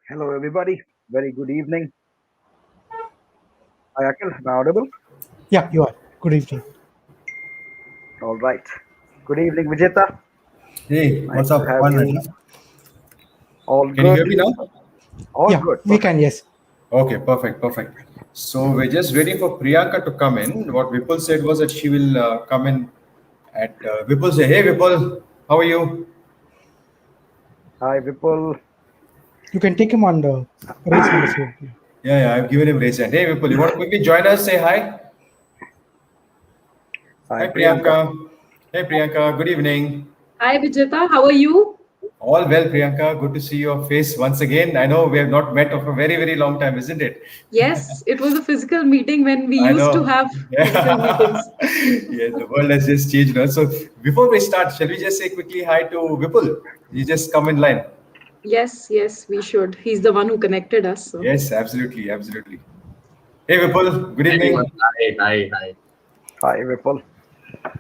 Hello, everybody. Very good evening. Hi, Akhil. Am I audible? Yeah, you are. Good evening. All right. Good evening, Vijetha. Hey, Nice what's to up? have One you. minute. All Can you good. hear me now? All Yeah, good. we Perfect. can. Yes. Okay, perfect. So we're just waiting for Priyanka to come in. What Vipul said was that she will come in at Vipul say, hey Vipul, how are you? Hi, Vipul. You can take him on the race hand as well. Yeah, I've given him raise hand. Hey Vipul, you want to quickly join us? Say hi. Hi, Hi Priyanka. Priyanka. Hey Priyanka, good evening. Hi Vijetha, how are you? All well, Priyanka. Good to see your face once again. I know we have not met for a very long time, isn't it? Yes, it was a physical meeting when we I used to know. have physical Yeah. meetings. Yes, the world has just changed now. So before we start, shall we just say quickly hi to Vipul? You just come in line. Yes, we should. He's the one who connected us. So. Yes, absolutely. Hey Vipul, good Everyone, evening. Hi, Vipul.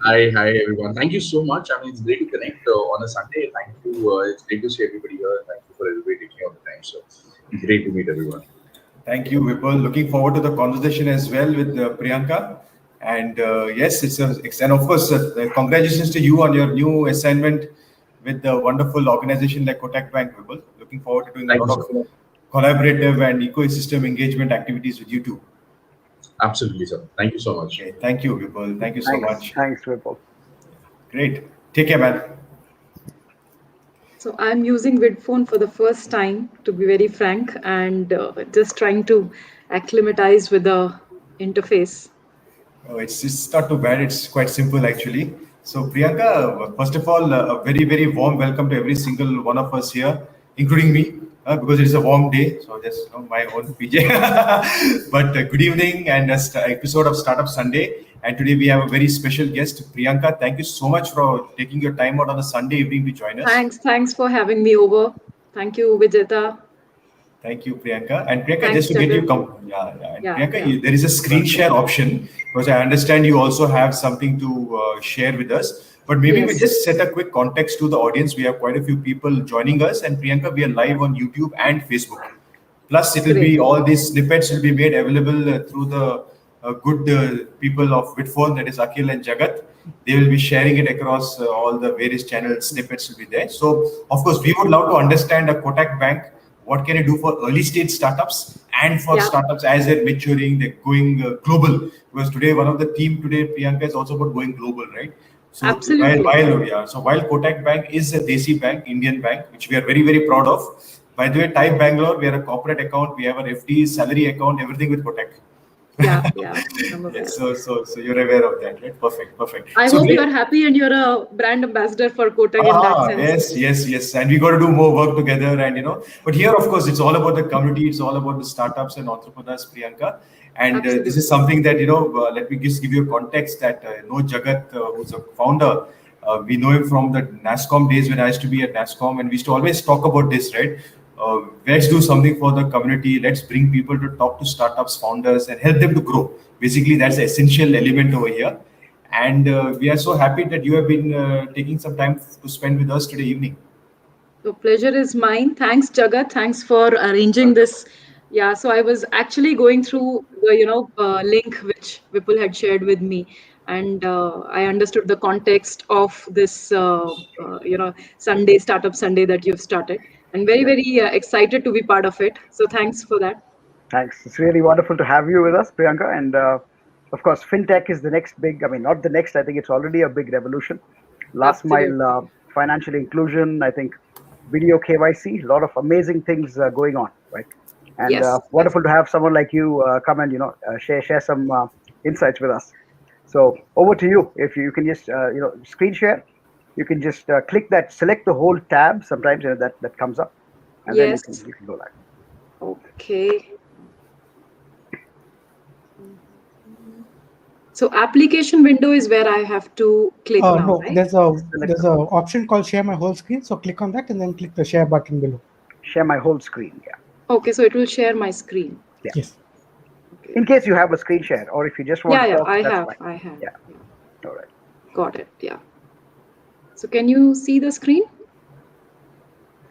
hi, everyone. Thank you so much. I mean, it's great to connect on a Sunday. Thank you. It's great to see everybody here. Thank you for everybody taking out the time. So, great to meet everyone. Thank you, Vipul. Looking forward to the conversation as well with Priyanka. And yes, and of course, congratulations to you on your new assignment with the wonderful organization like Kotak Bank, Vipul. Looking forward to doing a Thank you lot so of much. collaborative and ecosystem engagement activities with you too. Absolutely, sir. Thank you so much. Okay, thank you, Vipul. Thank you so much. Thanks, Vipul. Great. Take care, man. So I'm using Vidphone for the first time, to be very frank, and just trying to acclimatize with the interface. Oh, it's not too bad. It's quite simple actually. So Priyanka, first of all, a very warm welcome to every single one of us here, including me, because it's a warm day. So just my own PJ. But good evening and a episode of Startup Sunday. And today we have a very special guest, Priyanka. Thank you so much for taking your time out on a Sunday evening to join us. Thanks for having me over. Thank you, Vijetha. Thank you, Priyanka. And Priyanka, just Thanks, to get you, Jagat. yeah. And Priyanka, Yeah. there is a screen share option because I understand you also have something to share with us. But maybe we Yes. just set a quick context to the audience. We have quite a few people joining us, and Priyanka, we are live on YouTube and Facebook. Plus, it will be Great. all these snippets will be made available through the good people of Vidphone, that is Akhil and Jagat. They will be sharing it across all the various channels. Snippets will be there. So, of course, we would love to understand a Kotak Bank. What can you do for early stage startups and for Yeah. startups as they're maturing, they're going global? Because today, one of the theme today, Priyanka, is also about going global, right? So Absolutely. while Kotak Bank is a Desi bank, Indian bank, which we are very proud of. By the way, type Bangalore, we are a corporate account, we have an FD salary account, everything with Kotak. Yeah. I'm aware. Yes, so you're aware of that, right? Perfect. I So hope you great. are happy and you're a brand ambassador for Kotak in that sense. Yes. And we got to do more work together. And, but here, of course, it's all about the community. It's all about the startups and entrepreneurs, Priyanka. And this Absolutely. is something that, let me just give you a context that know Jagat, who's a founder. We know him from the NASCOM days when I used to be at NASCOM. And we used to always talk about this, right? Let's do something for the community. Let's bring people to talk to startups, founders, and help them to grow. Basically, that's the essential element over here. And we are so happy that you have been taking some time to spend with us today evening. So pleasure is mine. Thanks, Jagat. Thanks for arranging this. Yeah, so I was actually going through the link which Vipul had shared with me, and I understood the context of this Sunday Startup Sunday that you've started, and Yeah, very excited to be part of it. So thanks for that. thanks. It's really wonderful to have you with us, Priyanka. And of course, fintech is the next big, I mean, not the next, I think it's already a big revolution. Last mile Absolutely. financial inclusion, I think video KYC, a lot of amazing things going on, right? And Yes. wonderful to have someone like you come and share some insights with us. So over to you. If you can just screen share, you can just click that, select the whole tab. Sometimes that comes up, and then you can Yes. go live. Okay. So application window is where I have to click now, No, right? Select there's a option called share my whole screen. So click on that and then click the share button below. share my whole screen. Yeah, Okay, so it will share my screen. yeah. Yes. Okay. In case you have a screen share, or if you just want to Yeah, talk, I that's have. fine. I have. Yeah. Yeah. All right. Got it. Yeah. So can you see the screen?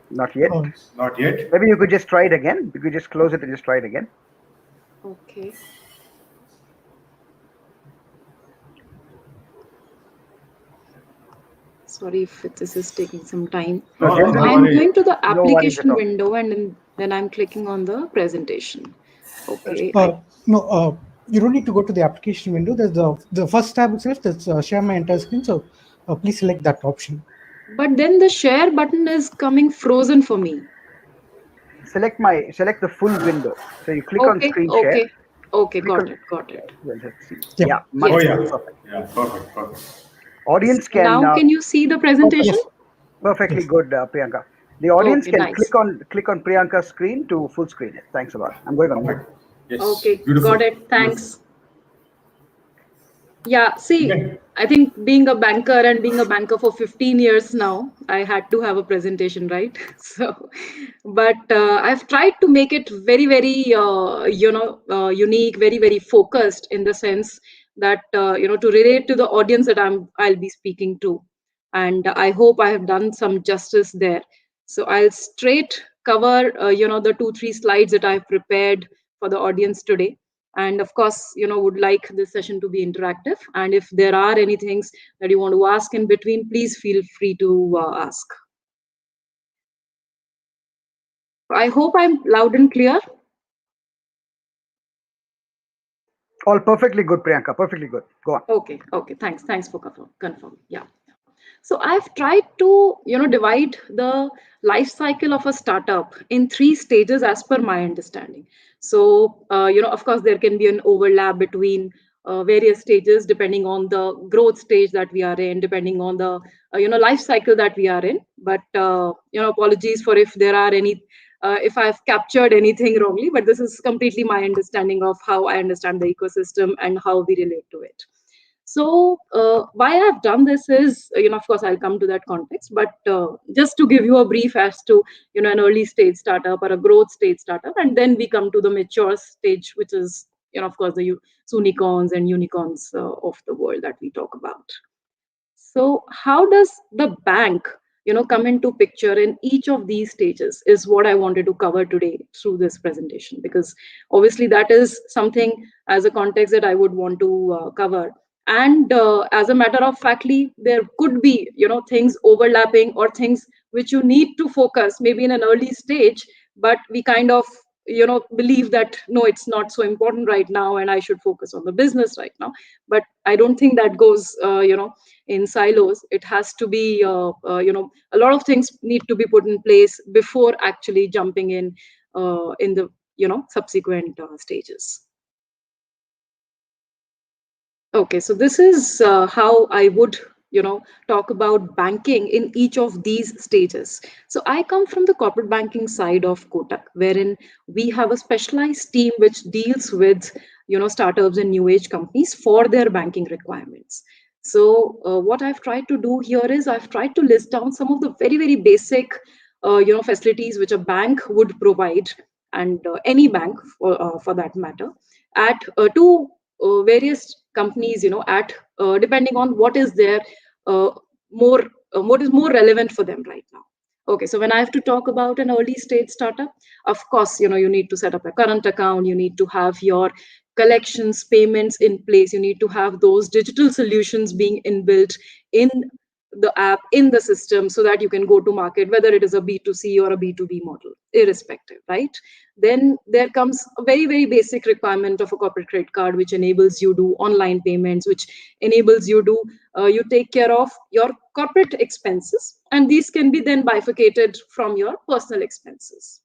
Not yet. Oh, Not yet. Maybe you could just try it again. You could just close it and just try it again. Okay. Sorry if this is taking some time. No, No, no, generally, I'm worry. going to the no worries at application all. window and then I'm clicking on the presentation. Okay. no, you don't need to go to the application window. There's the first tab itself. That's share my entire screen. So please select that option. But then the share button is coming frozen for me. Select the full window. So you click on Okay. screen share. Okay. Okay. Click Got on. it. Got it. Well, let's see. Yeah. Yeah, much Oh Yes. yeah. perfect. Yeah, perfect, perfect. Audience So can now can you see the presentation? Yes. perfectly Yes. good, Priyanka. The audience Okay. can Nice. click on Priyanka's screen to full screen it. Thanks a lot. I'm going on mute. Perfect. Yes. Okay. Beautiful. Got it. Thanks. Yeah, see, Okay. I think being a banker and being a banker for 15 years now, I had to have a presentation, right? So, but I've tried to make it very, very, unique, very, very focused in the sense that, to relate to the audience that I'll be speaking to. And I hope I have done some justice there. So I'll straight cover, the 2, 3 slides that I've prepared for the audience today, and of course would like this session to be interactive, and if there are any things that you want to ask in between, please feel free to ask. I hope I'm loud and clear. All perfectly good, Priyanka. Perfectly good. Go on. Okay, thanks for confirming. Yeah. So I've tried to, divide the life cycle of a startup in 3 stages as per my understanding. So, of course, there can be an overlap between various stages depending on the growth stage that we are in, depending on the, life cycle that we are in. But, apologies for if there are any, if I've captured anything wrongly, but this is completely my understanding of how I understand the ecosystem and how we relate to it. So why I have done this is, of course, I'll come to that context, but just to give you a brief as to, an early stage startup or a growth stage startup, and then we come to the mature stage, which is, of course, the unicorns and unicorns of the world that we talk about. So how does the bank, come into picture in each of these stages is what I wanted to cover today through this presentation, because obviously that is something as a context that I would want to cover. And as a matter of factly, there could be, things overlapping or things which you need to focus maybe in an early stage, but we kind of, believe that no, it's not so important right now and I should focus on the business right now. But I don't think that goes, in silos. It has to be, a lot of things need to be put in place before actually jumping in the, subsequent stages. Okay, so this is how I would, talk about banking in each of these stages. So I come from the corporate banking side of Kotak, wherein we have a specialized team which deals with, startups and new age companies for their banking requirements. So what I've tried to do here is I've tried to list down some of the very, very basic, facilities which a bank would provide, and any bank for that matter, at two various companies, at depending on what is their uh, more what is more relevant for them right now. Okay, so when I have to talk about an early stage startup, of course, you need to set up a current account, you need to have your collections, payments in place, you need to have those digital solutions being inbuilt in the app, in the system, so that you can go to market, whether it is a B2C or a B2B model, irrespective, right? Then there comes a very, very basic requirement of a corporate credit card, which enables you do online payments, which enables you to you take care of your corporate expenses, and these can be then bifurcated from your personal expenses.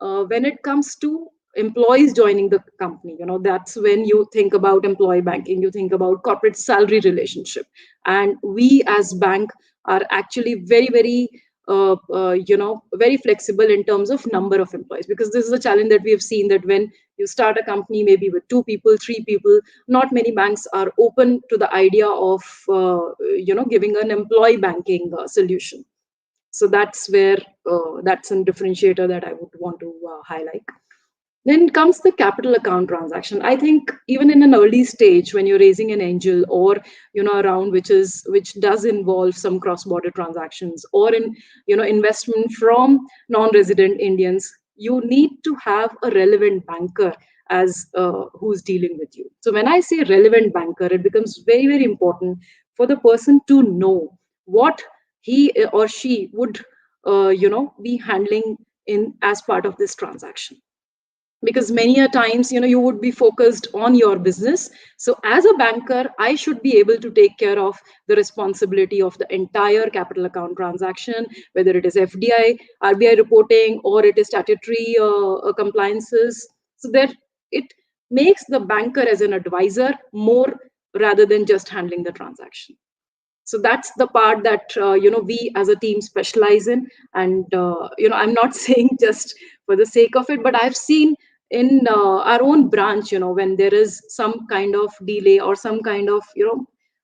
When it comes to employees joining the company, that's when you think about employee banking, you think about corporate salary relationship, and we as bank are actually very, very very flexible in terms of number of employees, because this is a challenge that we have seen, that when you start a company maybe with 2 people, 3 people, not many banks are open to the idea of giving an employee banking solution. So that's where that's a differentiator that I would want to highlight. Then comes the capital account transaction. I think even in an early stage, when you're raising an angel, or a round which does involve some cross-border transactions, or in investment from non-resident Indians, you need to have a relevant banker as who's dealing with you. So when I say relevant banker, it becomes very, very important for the person to know what he or she would be handling in as part of this transaction, because many a times you would be focused on your business. So as a banker, I should be able to take care of the responsibility of the entire capital account transaction, whether it is FDI, RBI reporting, or it is statutory compliances, so that it makes the banker as an advisor more, rather than just handling the transaction. So that's the part that we as a team specialize in. And I'm not saying just for the sake of it, but I've seen in our own branch, when there is some kind of delay or some kind of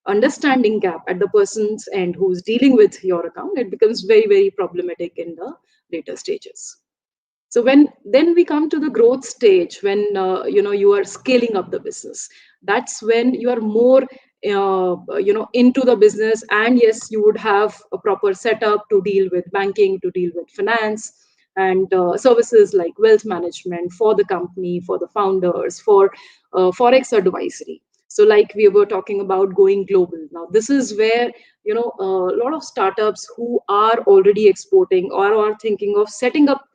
understanding gap at the person's end who's dealing with your account, it becomes very, very problematic in the later stages. So when then we come to the growth stage, when you are scaling up the business, that's when you are more into the business, and yes, you would have a proper setup to deal with banking, to deal with finance, and services like wealth management for the company, for the founders, for forex advisory. So like we were talking about going global, now this is where a lot of startups who are already exporting or are thinking of setting up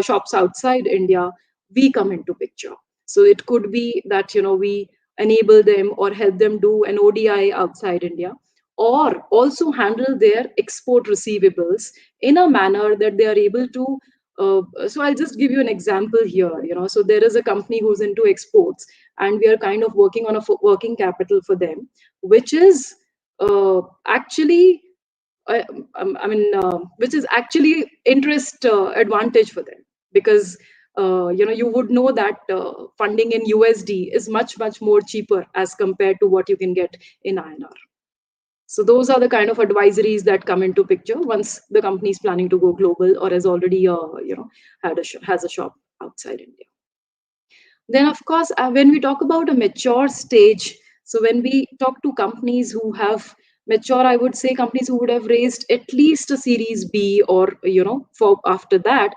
shops outside India, we come into picture. So it could be that we enable them or help them do an ODI outside India, or also handle their export receivables in a manner that they are able to. So I'll just give you an example here. So there is a company who's into exports, and we are kind of working on a working capital for them, which is actually which is actually interest advantage for them, because you would know that funding in USD is much, much more cheaper as compared to what you can get in INR. So those are the kind of advisories that come into picture once the company is planning to go global, or has already has a shop outside India. Then, of course, when we talk about a mature stage, so when we talk to companies who have mature, I would say companies who would have raised at least a Series B, or for after that,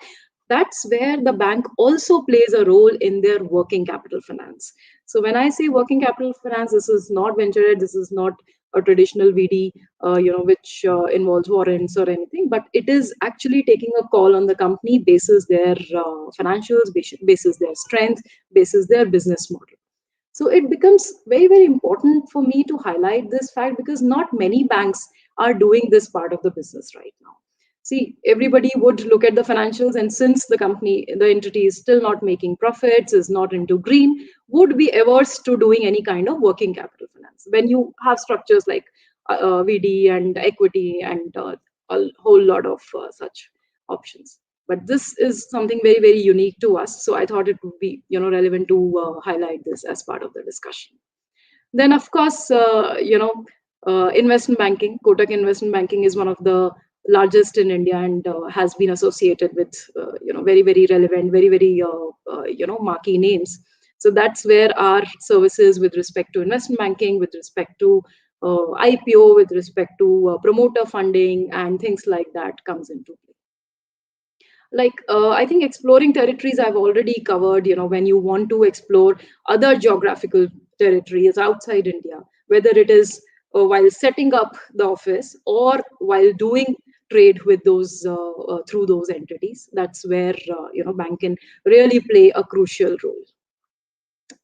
that's where the bank also plays a role in their working capital finance. So when I say working capital finance, this is not venture debt, this is not a traditional VD, which involves warrants or anything, but it is actually taking a call on the company basis their financials, basis their strength, basis their business model. So it becomes very, very important for me to highlight this fact, because not many banks are doing this part of the business right now. See, everybody would look at the financials, and since the entity is still not making profits, is not into green, would be averse to doing any kind of working capital finance. When you have structures like VD and equity and a whole lot of such options. But this is something very, very unique to us. So I thought it would be relevant to highlight this as part of the discussion. Then, of course, investment banking. Kotak Investment Banking is one of the largest in India, and has been associated with very, very relevant, very, very marquee names. So that's where our services with respect to investment banking, with respect to IPO, with respect to promoter funding and things like that comes into play. Like I think exploring territories I've already covered. When you want to explore other geographical territories outside India, whether it is while setting up the office or while doing trade with those through those entities, that's where bank can really play a crucial role.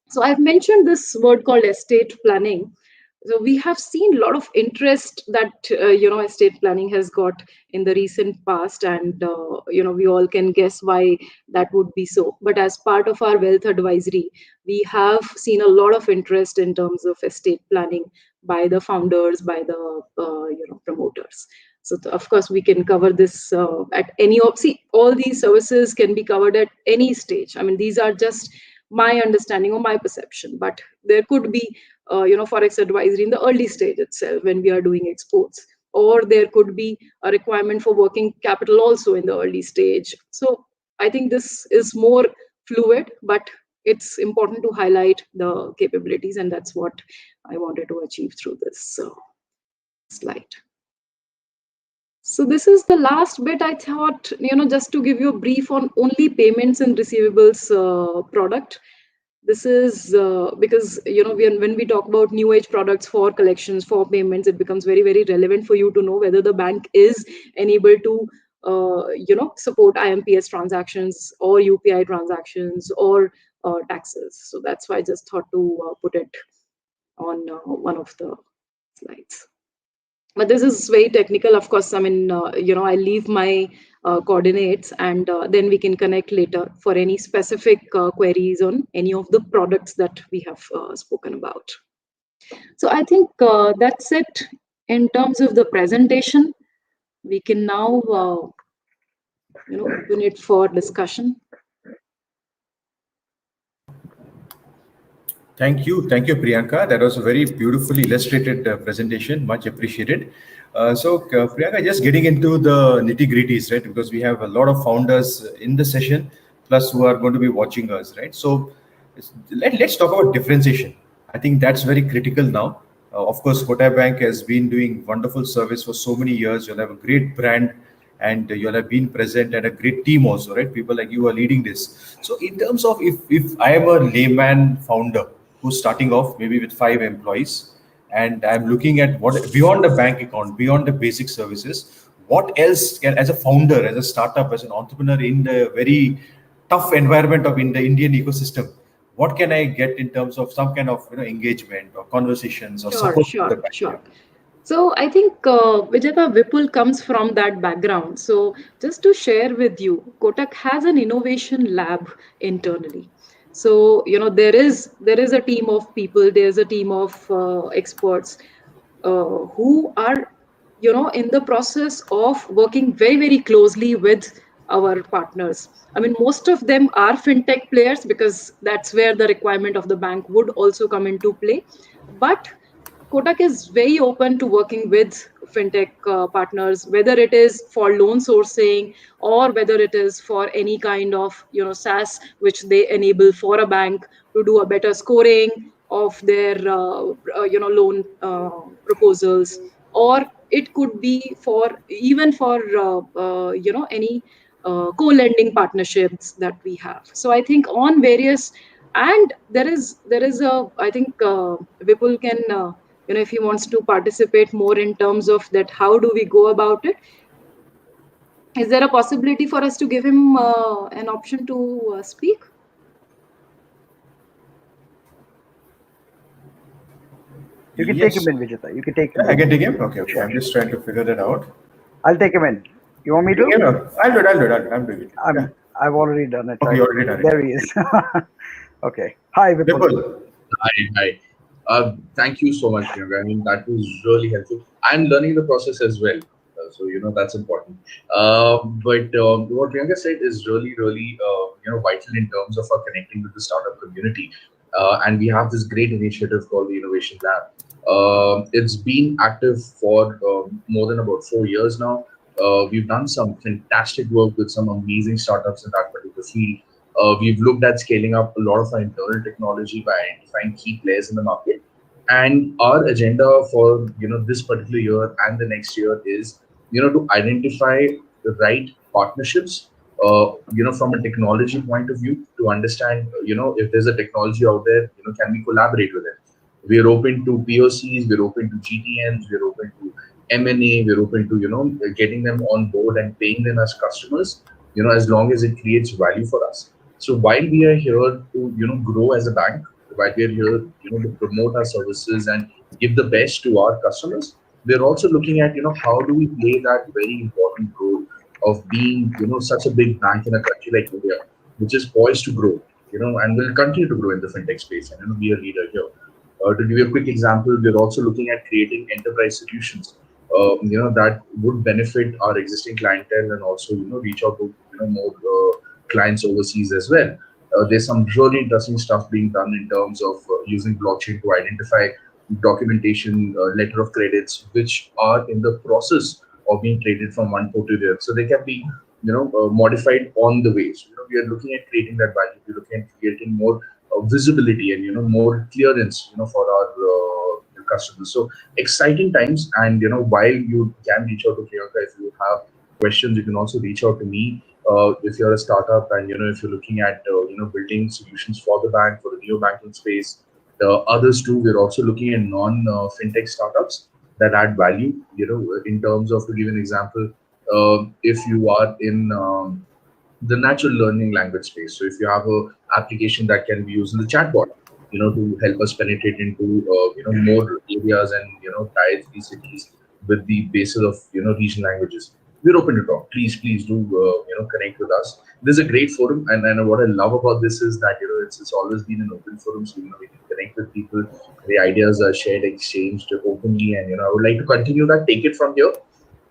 So I've mentioned this word called estate planning. So we have seen a lot of interest that estate planning has got in the recent past, and we all can guess why that would be so. But as part of our wealth advisory, we have seen a lot of interest in terms of estate planning by the founders, by the promoters. So of course we can cover this at any see, all these services can be covered at any stage. I mean, these are just my understanding or my perception, but there could be forex advisory in the early stage itself when we are doing exports, or there could be a requirement for working capital also in the early stage. So I think this is more fluid, but it's important to highlight the capabilities, and that's what I wanted to achieve through this slide. So this is the last bit. I thought, just to give you a brief on only payments and receivables product. This is because, when we talk about new age products for collections, for payments, it becomes very, very relevant for you to know whether the bank is enabled to, support IMPS transactions or UPI transactions or taxes. So that's why I just thought to put it on one of the slides. But this is very technical, of course. I mean, I leave my coordinates, and then we can connect later for any specific queries on any of the products that we have spoken about. So I think that's it in terms of the presentation. We can now, open it for discussion. Thank you, Priyanka. That was a very beautifully illustrated presentation. Much appreciated. Priyanka, just getting into the nitty-gritties, right? Because we have a lot of founders in the session, plus who are going to be watching us, right? So let's talk about differentiation. I think that's very critical now. Of course, Kotak Bank has been doing wonderful service for so many years. You'll have a great brand, and you'll have been present, and a great team also, right? People like you are leading this. So in terms of if I am a layman founder who's starting off maybe with 5 employees, and I'm looking at what beyond the bank account, beyond the basic services, what else can, as a founder, as a startup, as an entrepreneur in the very tough environment of in the Indian ecosystem, what can I get in terms of some kind of engagement or conversations or support from the bank? Sure. So I think Vijetha Vipul comes from that background. So just to share with you, Kotak has an innovation lab internally. So there is a team of people, there's a team of experts who are in the process of working very, very closely with our partners. I mean, most of them are fintech players because that's where the requirement of the bank would also come into play. But Kotak is very open to working with fintech partners, whether it is for loan sourcing or whether it is for any kind of SaaS which they enable for a bank to do a better scoring of their loan proposals, or it could be for even for any co-lending partnerships that we have. So I think on various, and there is a, I think Vipul can if he wants to participate more in terms of that, how do we go about it? Is there a possibility for us to give him an option to speak? You can take him in, Vijetha. You can take him in. I can take him? Okay. Sure. I'm just trying to figure that out. I'll take him in. You want me to? I'll do it. I'm doing it. I've already done it. Okay, you already done it. There he is. Okay. Hi, Vipul. Hi. Thank you so much, Priyanka. I mean, that was really helpful. I'm learning the process as well. So, that's important. But what Priyanka said is really, really, vital in terms of our connecting with the startup community. And we have this great initiative called the Innovation Lab. It's been active for more than about 4 years now. We've done some fantastic work with some amazing startups in that particular field. We've looked at scaling up a lot of our internal technology by identifying key players in the market. And our agenda for this particular year and the next year is to identify the right partnerships from a technology point of view, to understand if there's a technology out there, can we collaborate with it? We're open to POCs, we're open to GTMs, we're open to M&A, we're open to getting them on board and paying them as customers, as long as it creates value for us. So while we are here to grow as a bank, while we are here to promote our services and give the best to our customers, we're also looking at how do we play that very important role of being such a big bank in a country like India, which is poised to grow, and will continue to grow in the fintech space and be a leader here. To give you a quick example, we're also looking at creating enterprise solutions that would benefit our existing clientele and also reach out to more clients overseas as well. There's some really interesting stuff being done in terms of using blockchain to identify documentation, letter of credits, which are in the process of being traded from one port to the other. So they can be modified on the way. So we are looking at creating that value. We're looking at creating more visibility and more clearance for our customers. So exciting times. And while you can reach out to Priyanka if you have questions, you can also reach out to me. If you're a startup and if you're looking at building solutions for the bank, for the neo banking space, the others too, we're also looking at non fintech startups that add value. In terms of, to give an example, if you are in the natural learning language space. So if you have a application that can be used in the chatbot, to help us penetrate into more areas and tier 3 cities with the basis of regional languages, we're open to talk. Please do connect with us. This is a great forum, and what I love about this is that it's always been an open forum, so we can connect with people. The ideas are shared, exchanged openly, and I would like to continue that, take it from here,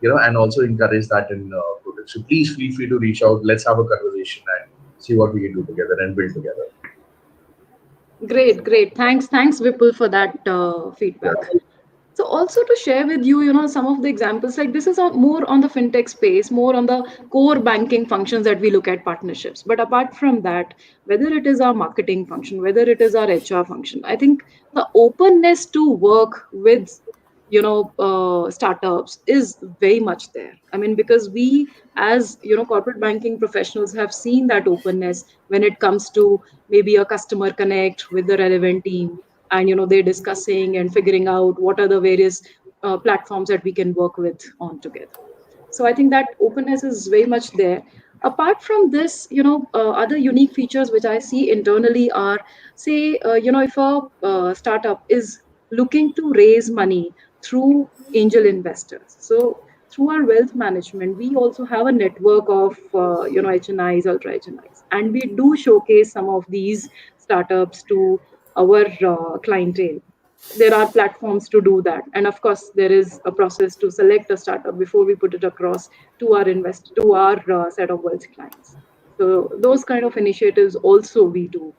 and also encourage that in Kotak. So please feel free to reach out. Let's have a conversation and see what we can do together and build together. Great. Thanks, Vipul, for that feedback. Yeah. So also to share with you, some of the examples, like this is more on the fintech space, more on the core banking functions that we look at partnerships. But apart from that, whether it is our marketing function, whether it is our HR function, I think the openness to work with startups is very much there. I mean, because we as corporate banking professionals have seen that openness when it comes to maybe a customer connect with the relevant team, and they're discussing and figuring out what are the various platforms that we can work with on together. So I think that openness is very much there. Apart from this, other unique features which I see internally are, say, if a startup is looking to raise money through angel investors. So through our wealth management, we also have a network of HNIs, ultra HNIs, and we do showcase some of these startups to our clientele. There are platforms to do that, and of course there is a process to select a startup before we put it across to our set of wealth clients. So those kind of initiatives also we do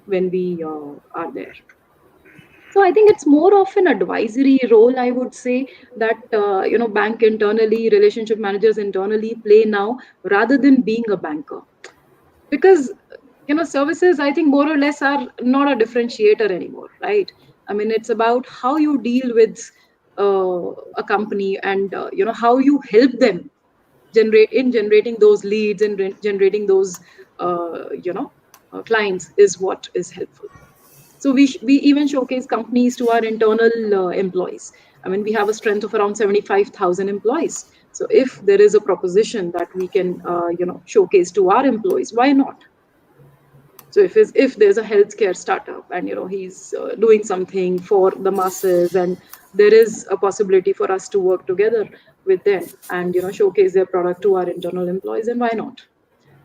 when we are there. So I think it's more of an advisory role, I would say, that bank internally, relationship managers internally play now, rather than being a banker. Because services, I think, more or less are not a differentiator anymore, right? I mean, it's about how you deal with a company, and how you help them generating those leads and generating those clients is what is helpful. So we even showcase companies to our internal employees. I mean, we have a strength of around 75,000 employees. So if there is a proposition that we can showcase to our employees, why not? So if there's a healthcare startup, and he's doing something for the masses, and there is a possibility for us to work together with them and showcase their product to our internal employees, and why not?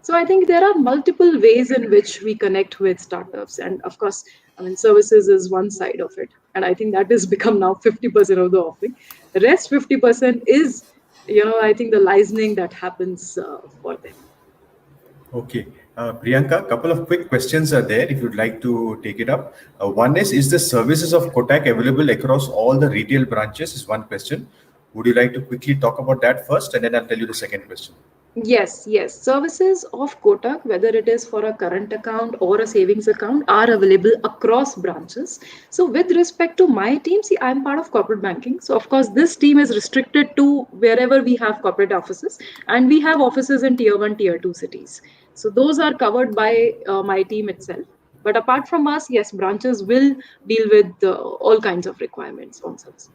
So I think there are multiple ways in which we connect with startups, and of course, I mean, services is one side of it, and I think that has become now 50% of the offering. The rest 50% is I think the licensing that happens for them. Okay. Priyanka, a couple of quick questions are there if you'd like to take it up. One is the services of Kotak available across all the retail branches is one question. Would you like to quickly talk about that first, and then I'll tell you the second question? Yes. Services of Kotak, whether it is for a current account or a savings account, are available across branches. So, with respect to my team, see, I'm part of corporate banking. So, of course, this team is restricted to wherever we have corporate offices, and we have offices in tier 1, tier 2 cities. So, those are covered by my team itself. But apart from us, yes, branches will deal with all kinds of requirements on services.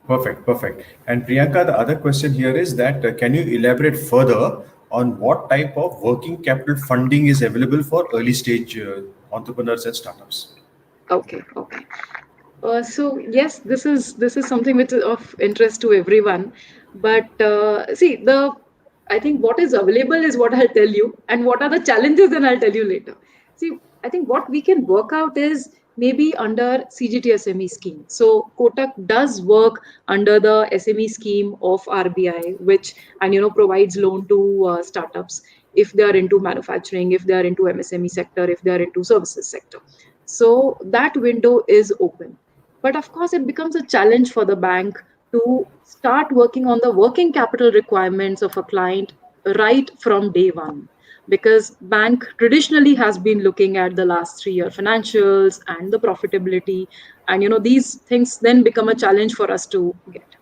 Perfect. And Priyanka, the other question here is that can you elaborate further on what type of working capital funding is available for early stage entrepreneurs and startups? Okay. So yes, this is something which is of interest to everyone. But see, I think what is available is what I'll tell you, and what are the challenges, then I'll tell you later. See, I think what we can work out is maybe under CGT SME scheme. So Kotak does work under the SME scheme of RBI, which and provides loan to startups if they are into manufacturing, if they are into MSME sector, if they are into services sector. So that window is open. But of course, it becomes a challenge for the bank to start working on the working capital requirements of a client right from day one, because bank traditionally has been looking at the last 3 year financials and the profitability, and these things then become a challenge for us to get.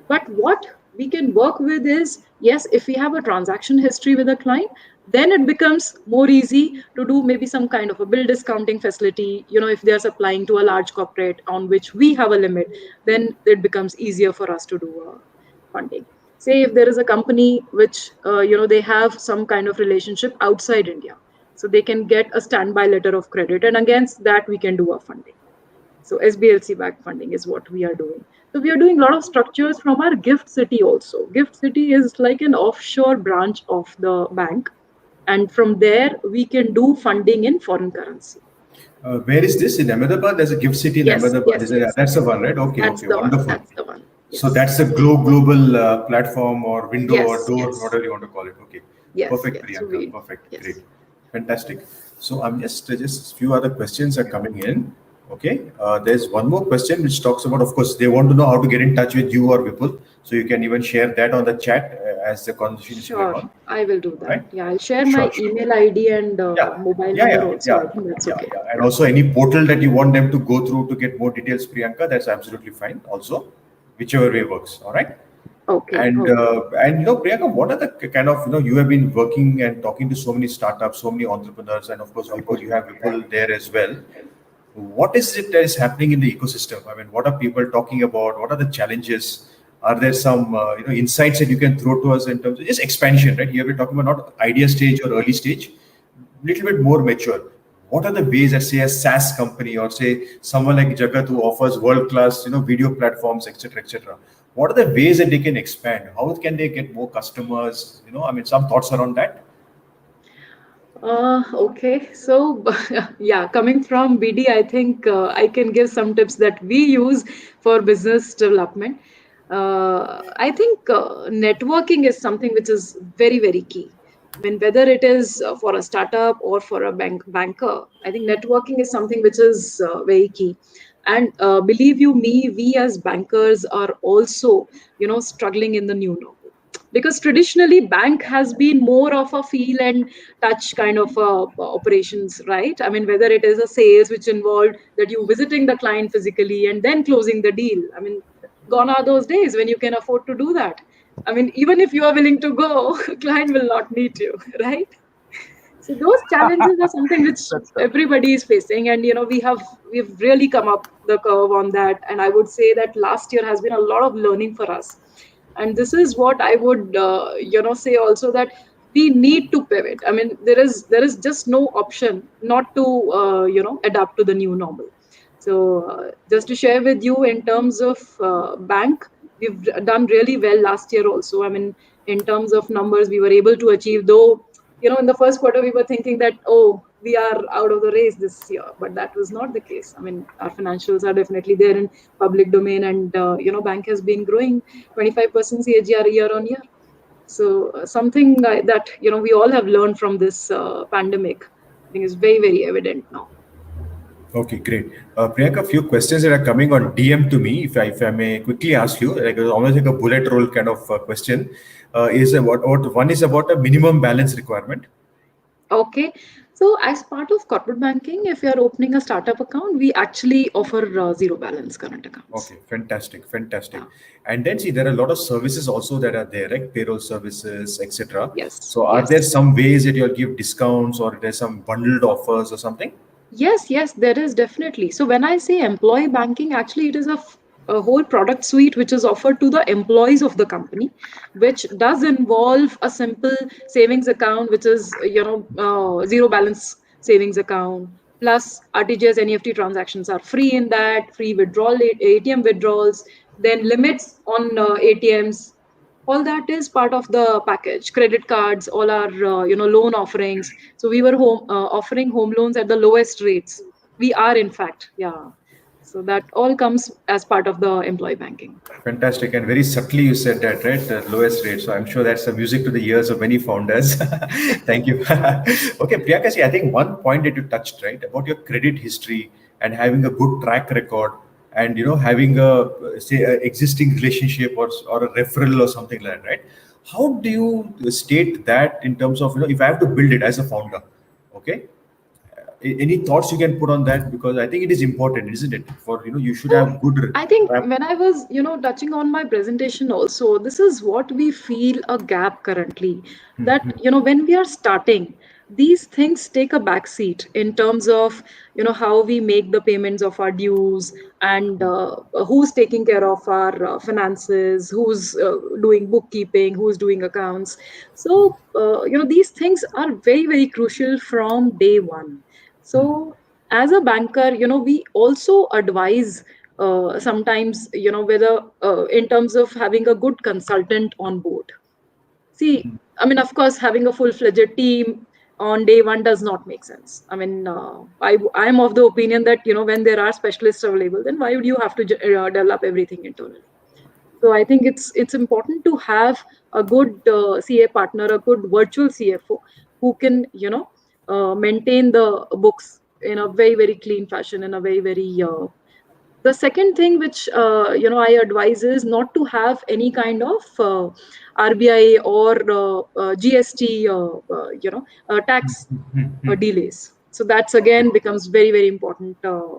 But what we can work with is, yes, if we have a transaction history with a client, then it becomes more easy to do maybe some kind of a bill discounting facility. If they're supplying to a large corporate on which we have a limit, then it becomes easier for us to do funding. Say if there is a company which, they have some kind of relationship outside India, so they can get a standby letter of credit, and against that we can do a funding. So SBLC backed funding is what we are doing. So we are doing a lot of structures from our Gift City also. Gift City is like an offshore branch of the bank. And from there, we can do funding in foreign currency. Where is this? In Ahmedabad? There's a gift city in Yes, Ahmedabad. yes, yes. That's the one, right? Okay, That's okay, the one. wonderful. That's the one. Yes. So that's the global platform or window Yes, or door, yes. whatever you want to call it. Okay, Yes, perfect, yes. Priyanka. Perfect, Yes. great, fantastic. So I'm just a few other questions are coming in. Okay, there's one more question which talks about, of course, they want to know how to get in touch with you or Vipul. So you can even share that on the chat as the conversation is going Sure, on. I will do that. Right? Yeah, I'll share Sure, my sure. email ID and mobile number also. I think that's okay. And also any portal that you want them to go through to get more details, Priyanka, that's absolutely fine. Also, whichever way works. All right. Okay. And okay. and Priyanka, what are the kind of you have been working and talking to so many startups, so many entrepreneurs, and of course Vipul, you have Vipul there as well. What is it that is happening in the ecosystem? I mean, what are people talking about? What are the challenges? Are there some insights that you can throw to us in terms of just expansion? Right, here we're talking about not idea stage or early stage, little bit more mature. What are the ways that, say, a SaaS company or say someone like Jagat who offers world-class video platforms, etc., what are the ways that they can expand? How can they get more customers? I mean, some thoughts around that. Okay, so yeah, coming from BD, I think I can give some tips that we use for business development. I think networking is something which is very, very key. I mean, whether it is for a startup or for a banker, I think networking is something which is very key. And believe you me, we as bankers are also, struggling in the new normal, because traditionally bank has been more of a feel and touch kind of operations, right? I mean, whether it is a sales which involved that you visiting the client physically and then closing the deal. I mean, gone are those days when you can afford to do that. I mean, even if you are willing to go, client will not meet you, right? So those challenges are something which That's true. everybody is facing, and we've really come up the curve on that. And I would say that last year has been a lot of learning for us. And this is what I would say also, that we need to pivot. I mean, there is just no option not to adapt to the new normal. So just to share with you in terms of bank, we've done really well last year also. I mean, in terms of numbers, we were able to achieve, though in the first quarter we were thinking that, oh, we are out of the race this year, but that was not the case. I mean, our financials are definitely there in public domain, and bank has been growing 25% CAGR year on year. So something that we all have learned from this pandemic, I think, is very, very evident now. Okay, great. Priyanka, a few questions that are coming on DM to me. If I may quickly ask you, like almost like a bullet roll kind of question, is what one is about a minimum balance requirement. Okay. So as part of corporate banking, if you are opening a startup account, we actually offer zero balance current accounts. Okay, fantastic. Yeah. And then see, there are a lot of services also that are there, like payroll services, etc. Yes. So are Yes. there some ways that you'll give discounts or there's some bundled offers or something? Yes, there is definitely. So when I say employee banking, actually it is a whole product suite which is offered to the employees of the company, which does involve a simple savings account, which is zero balance savings account. Plus RTGS NEFT transactions are free in that, free withdrawal, ATM withdrawals, then limits on ATMs. All that is part of the package. Credit cards, all our loan offerings. So we were offering home loans at the lowest rates. We are, in fact, yeah. So that all comes as part of the employee banking. Fantastic, and very subtly you said that, right? The lowest rate. So I'm sure that's the music to the ears of many founders. Thank you. Okay, Priyanka, see, I think one point that you touched, right, about your credit history and having a good track record, and having a, say, a existing relationship or a referral or something like that, right? How do you state that in terms of, if I have to build it as a founder, okay? Any thoughts you can put on that? Because I think it is important, isn't it? For, you should So have good I think rap. when I was, touching on my presentation also, this is what we feel a gap currently. That, when we are starting, these things take a backseat in terms of, how we make the payments of our dues, and who's taking care of our finances, who's doing bookkeeping, who's doing accounts. So, these things are very, very crucial from day one. So as a banker, we also advise sometimes, whether in terms of having a good consultant on board. See, I mean, of course, having a full-fledged team on day one does not make sense. I mean, I am of the opinion that, when there are specialists available, then why would you have to develop everything internally? So I think it's important to have a good CA partner, a good virtual CFO who can, maintain the books in a very, very clean fashion, in a very, very the second thing which I advise is not to have any kind of RBI or GST tax delays. So that's again becomes very, very important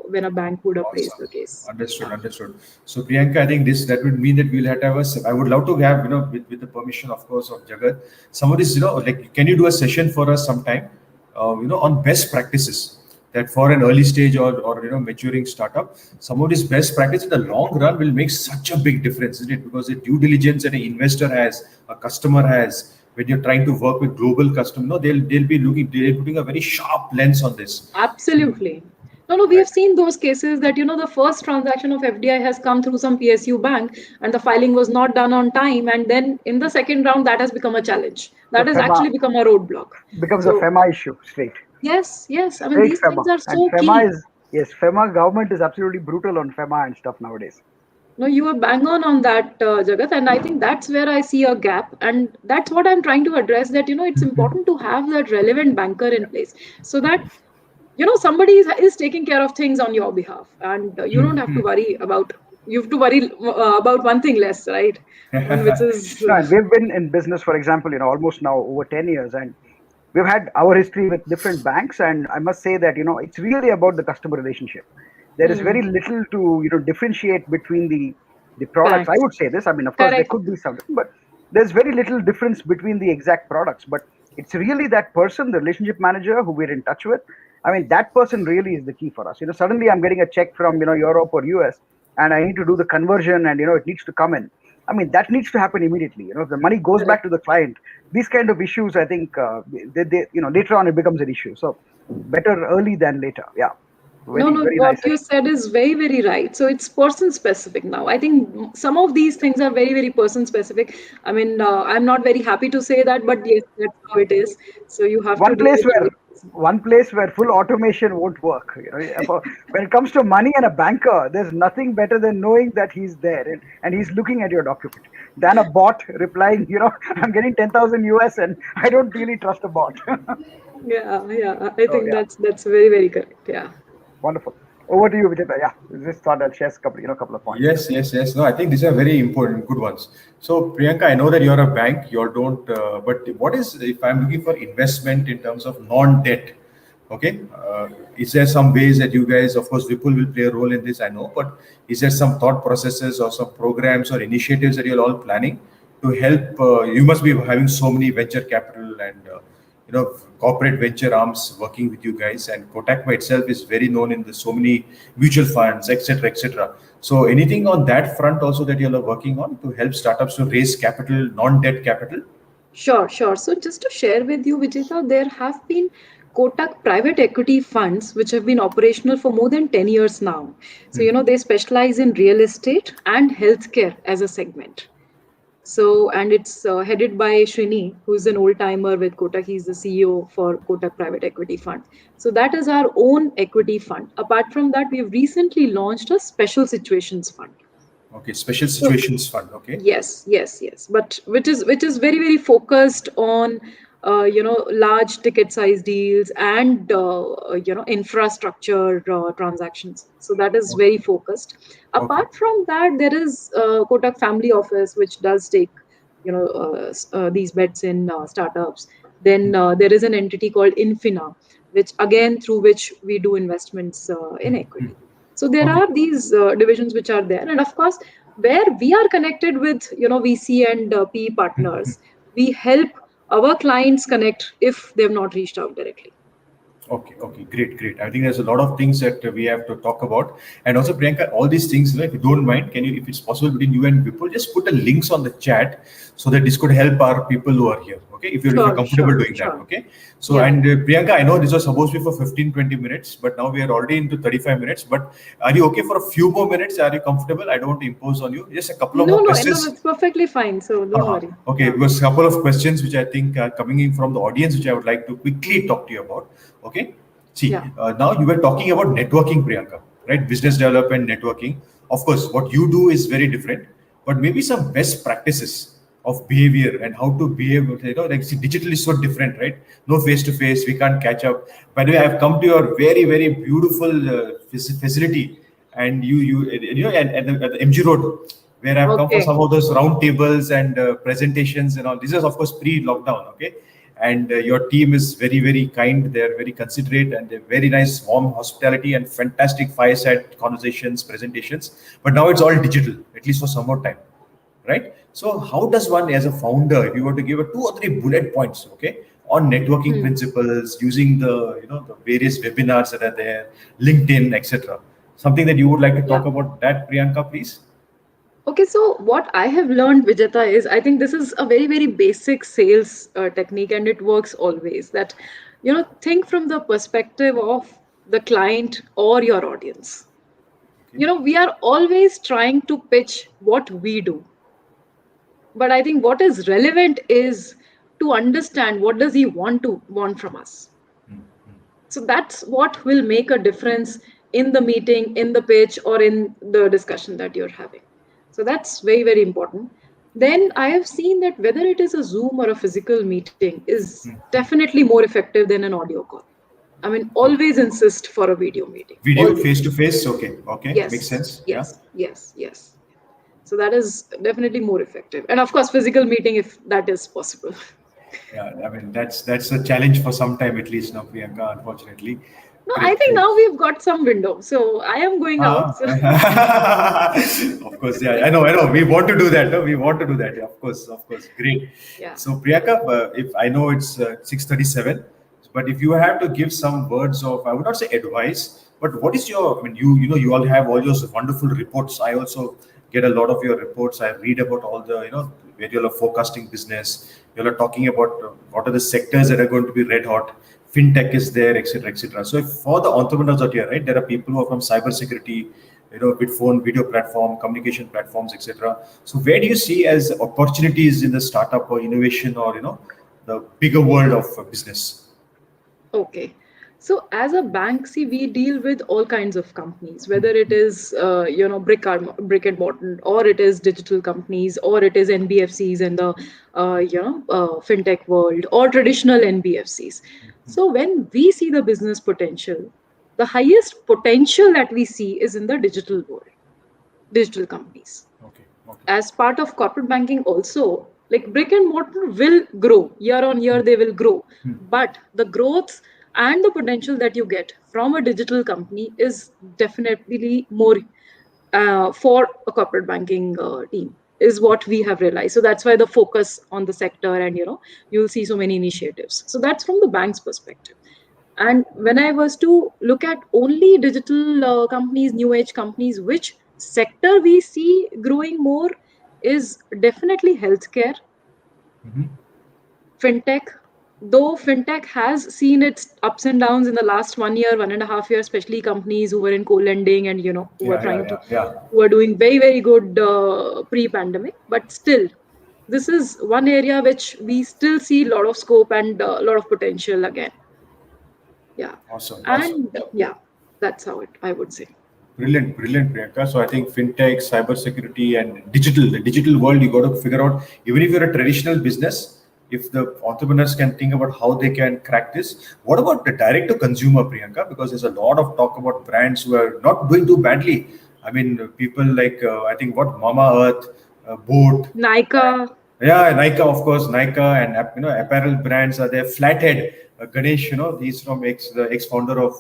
when a bank would appraise Awesome. the case. Understood, Yeah. understood. So Priyanka, I think that would mean that we'll have to have I would love to have, with the permission, of course, of Jagat, somebody's, like, can you do a session for us sometime, on best practices that for an early stage or maturing startup, some of these best practice in the long run will make such a big difference, isn't it? Because the due diligence that an investor has, a customer has, when you're trying to work with global customers, they're putting a very sharp lens on this. So, Absolutely. No, no, we right. have seen those cases that, the first transaction of FDI has come through some PSU bank and the filing was not done on time. And then in the second round, that has become a challenge. The That has FEMA actually become a roadblock. becomes a So, FEMA issue straight. yes, yes. I mean, Straight these things FEMA. are And so FEMA key. is, yes, FEMA government is absolutely brutal on FEMA and stuff nowadays. No, you are bang on that, Jagat. And I think that's where I see a gap. And that's what I'm trying to address that, it's important to have that relevant banker in place so that somebody is taking care of things on your behalf, and you don't have to worry about you have to worry about one thing less, right? I mean, which is No, and we've been in business, for example, almost now over 10 years, and we've had our history with different banks. And I must say that, it's really about the customer relationship. There is very hmm, little to, differentiate between the products. I banks. would say this. I mean, of course, there Correct. could be something, but there's very little difference between the exact products. But it's really that person, the relationship manager who we're in touch with. I mean, that person really is the key for us. Suddenly I'm getting a check from, Europe or US, and I need to do the conversion, and, it needs to come in. I mean, that needs to happen immediately. If the money goes back Correct. to the client, these kind of issues, I think, later on it becomes an issue. So better early than later. Yeah. No, Very, no, very what nice you session. said is very, very right. So it's person specific now. I think some of these things are very, very person specific. I mean, I'm not very happy to say that, but yes, that's how it is. So you have to One do place it the where right person. one place where full automation won't work. When it comes to money and a banker, there's nothing better than knowing that he's there, and he's looking at your document than a bot replying, I'm getting 10,000 US and I don't really trust a bot. Yeah, yeah. I So think yeah, that's very, very correct. Yeah. wonderful. Over to you, Vijetha. Yeah, just thought I'll share a couple of points. Yes, yes, yes. No, I think these are very important, good ones. So, Priyanka, I know that you're a bank. You all don't. But what is, if I'm looking for investment in terms of non-debt? Okay, is there some ways that you guys, of course, Vipul will play a role in this, I know. But is there some thought processes or some programs or initiatives that you're all planning to help? You must be having so many venture capital and corporate venture arms working with you guys, and Kotak itself is very known in the so many mutual funds, etc., etc. So anything on that front also that you all are working on to help startups to raise capital, non-debt capital? Sure, sure. So just to share with you, Vijita, there have been Kotak private equity funds which have been operational for more than 10 years now. So, they specialize in real estate and healthcare as a segment. So, and it's headed by Srini, who's an old timer with Kotak. He's the CEO for Kotak Private Equity Fund. So, that is our own equity fund. Apart from that, we've recently launched a special situations fund. Okay, special So, situations fund. Okay. yes, yes, yes. But which is very, very focused on large ticket size deals and infrastructure transactions. So that is Okay. very focused. Okay. Apart from that, there is Kotak Family Office, which does take these bets in startups. Then there is an entity called Infina, which again through which we do investments in equity. So there Okay. are these divisions which are there, and of course, where we are connected with VC and PE partners, we help our clients connect if they've not reached out directly. Okay, great. I think there's a lot of things that we have to talk about. And also, Priyanka, all these things, if you don't mind, can you, if it's possible between you and Vipul, just put the links on the chat so that this could help our people who are here. Okay, if you're comfortable doing that. Okay. So, Yeah. and Priyanka, I know this was supposed to be for 15-20 minutes, but now we are already into 35 minutes. But are you okay for a few more minutes? Are you comfortable? I don't want to impose on you. Just a couple of more No, questions. it's perfectly fine. So don't worry. Okay, Yeah. because a couple of questions which I think are coming in from the audience, which I would like to quickly talk to you about. Okay. See, Yeah. now you were talking about networking, Priyanka, right? Business development, networking. Of course, what you do is very different, but maybe some best practices of behavior and how to behave. Like see, digital is so different, right? No face to face, we can't catch up. By the way, I've come to your very beautiful facility, and at the MG Road, where I've come for Okay. some of those round tables and presentations and all. This is of course pre-lockdown, okay? And your team is very kind. They're very considerate and they're very nice, warm hospitality and fantastic fireside conversations, presentations. But now it's all digital, at least for some more time, right? So how does one, as a founder, if you were to give a 2 or 3 bullet points, okay, on networking principles, using the various webinars that are there, LinkedIn, etc., something that you would like to talk about that, Priyanka, please? Okay, so what I have learned, Vijetha, is I think this is a very basic sales technique, and it works always. That, think from the perspective of the client or your audience. We are always trying to pitch what we do. But I think what is relevant is to understand what does he want from us. So that's what will make a difference in the meeting, in the pitch, or in the discussion that you're having. So that's very important. Then I have seen that whether it is a Zoom or a physical meeting is definitely more effective than an audio call. I mean, always insist for a video meeting. Video, Always. face to face, okay, makes Yes, sense. Yeah. yes. So that is definitely more effective. And of course, physical meeting if that is possible. Yeah, I mean that's a challenge for some time at least now, Priyanka. Unfortunately, No, I great. think now we've got some window. So I am going out. So. Of course, yeah, I know. We want to do that. No? We want to do that. Yeah, of course, great. Yeah. So Priyanka, if I know it's 6:37, but if you have to give some words of, I would not say advice, but what is your? I mean, you all have all those wonderful reports. I also get a lot of your reports. I read about all the where you all are forecasting business. You all are talking about what are the sectors that are going to be red hot. Fintech is there, etc., etc. So if for the entrepreneurs out here, right, there are people who are from cybersecurity, Vidphone, video platform, communication platforms, etc. So where do you see as opportunities in the startup or innovation or the bigger world of business? Okay. So as a bank, see, we deal with all kinds of companies, whether it is, brick and mortar, or it is digital companies, or it is NBFCs in the, fintech world, or traditional NBFCs. So when we see the business potential, the highest potential that we see is in the digital world, digital companies. Okay. As part of corporate banking also, like brick and mortar will grow year on year, they will grow, but the growth and the potential that you get from a digital company is definitely more for a corporate banking team, is what we have realized. So that's why the focus on the sector, and you'll see so many initiatives. So that's from the bank's perspective. And when I was to look at only digital companies, new age companies, which sector we see growing more is definitely healthcare, fintech. Though fintech has seen its ups and downs in the last 1 year, 1.5 years, especially companies who were in co-lending and who were Yeah. who are doing very good pre-pandemic. But still, this is one area which we still see a lot of scope and a lot of potential again. Yeah. Awesome. And yeah, that's how I would say. Brilliant, Priyanka. So I think fintech, cybersecurity, and the digital world, you got to figure out, even if you're a traditional business, if the entrepreneurs can think about how they can crack this. What about the direct to consumer, Priyanka? Because there's a lot of talk about brands who are not doing too badly. I mean, people like, I think what, Mama Earth, Boat, Nika. Yeah, Nika, of course, Nika and apparel brands are there. Flathead, Ganesh, he's from the ex-founder of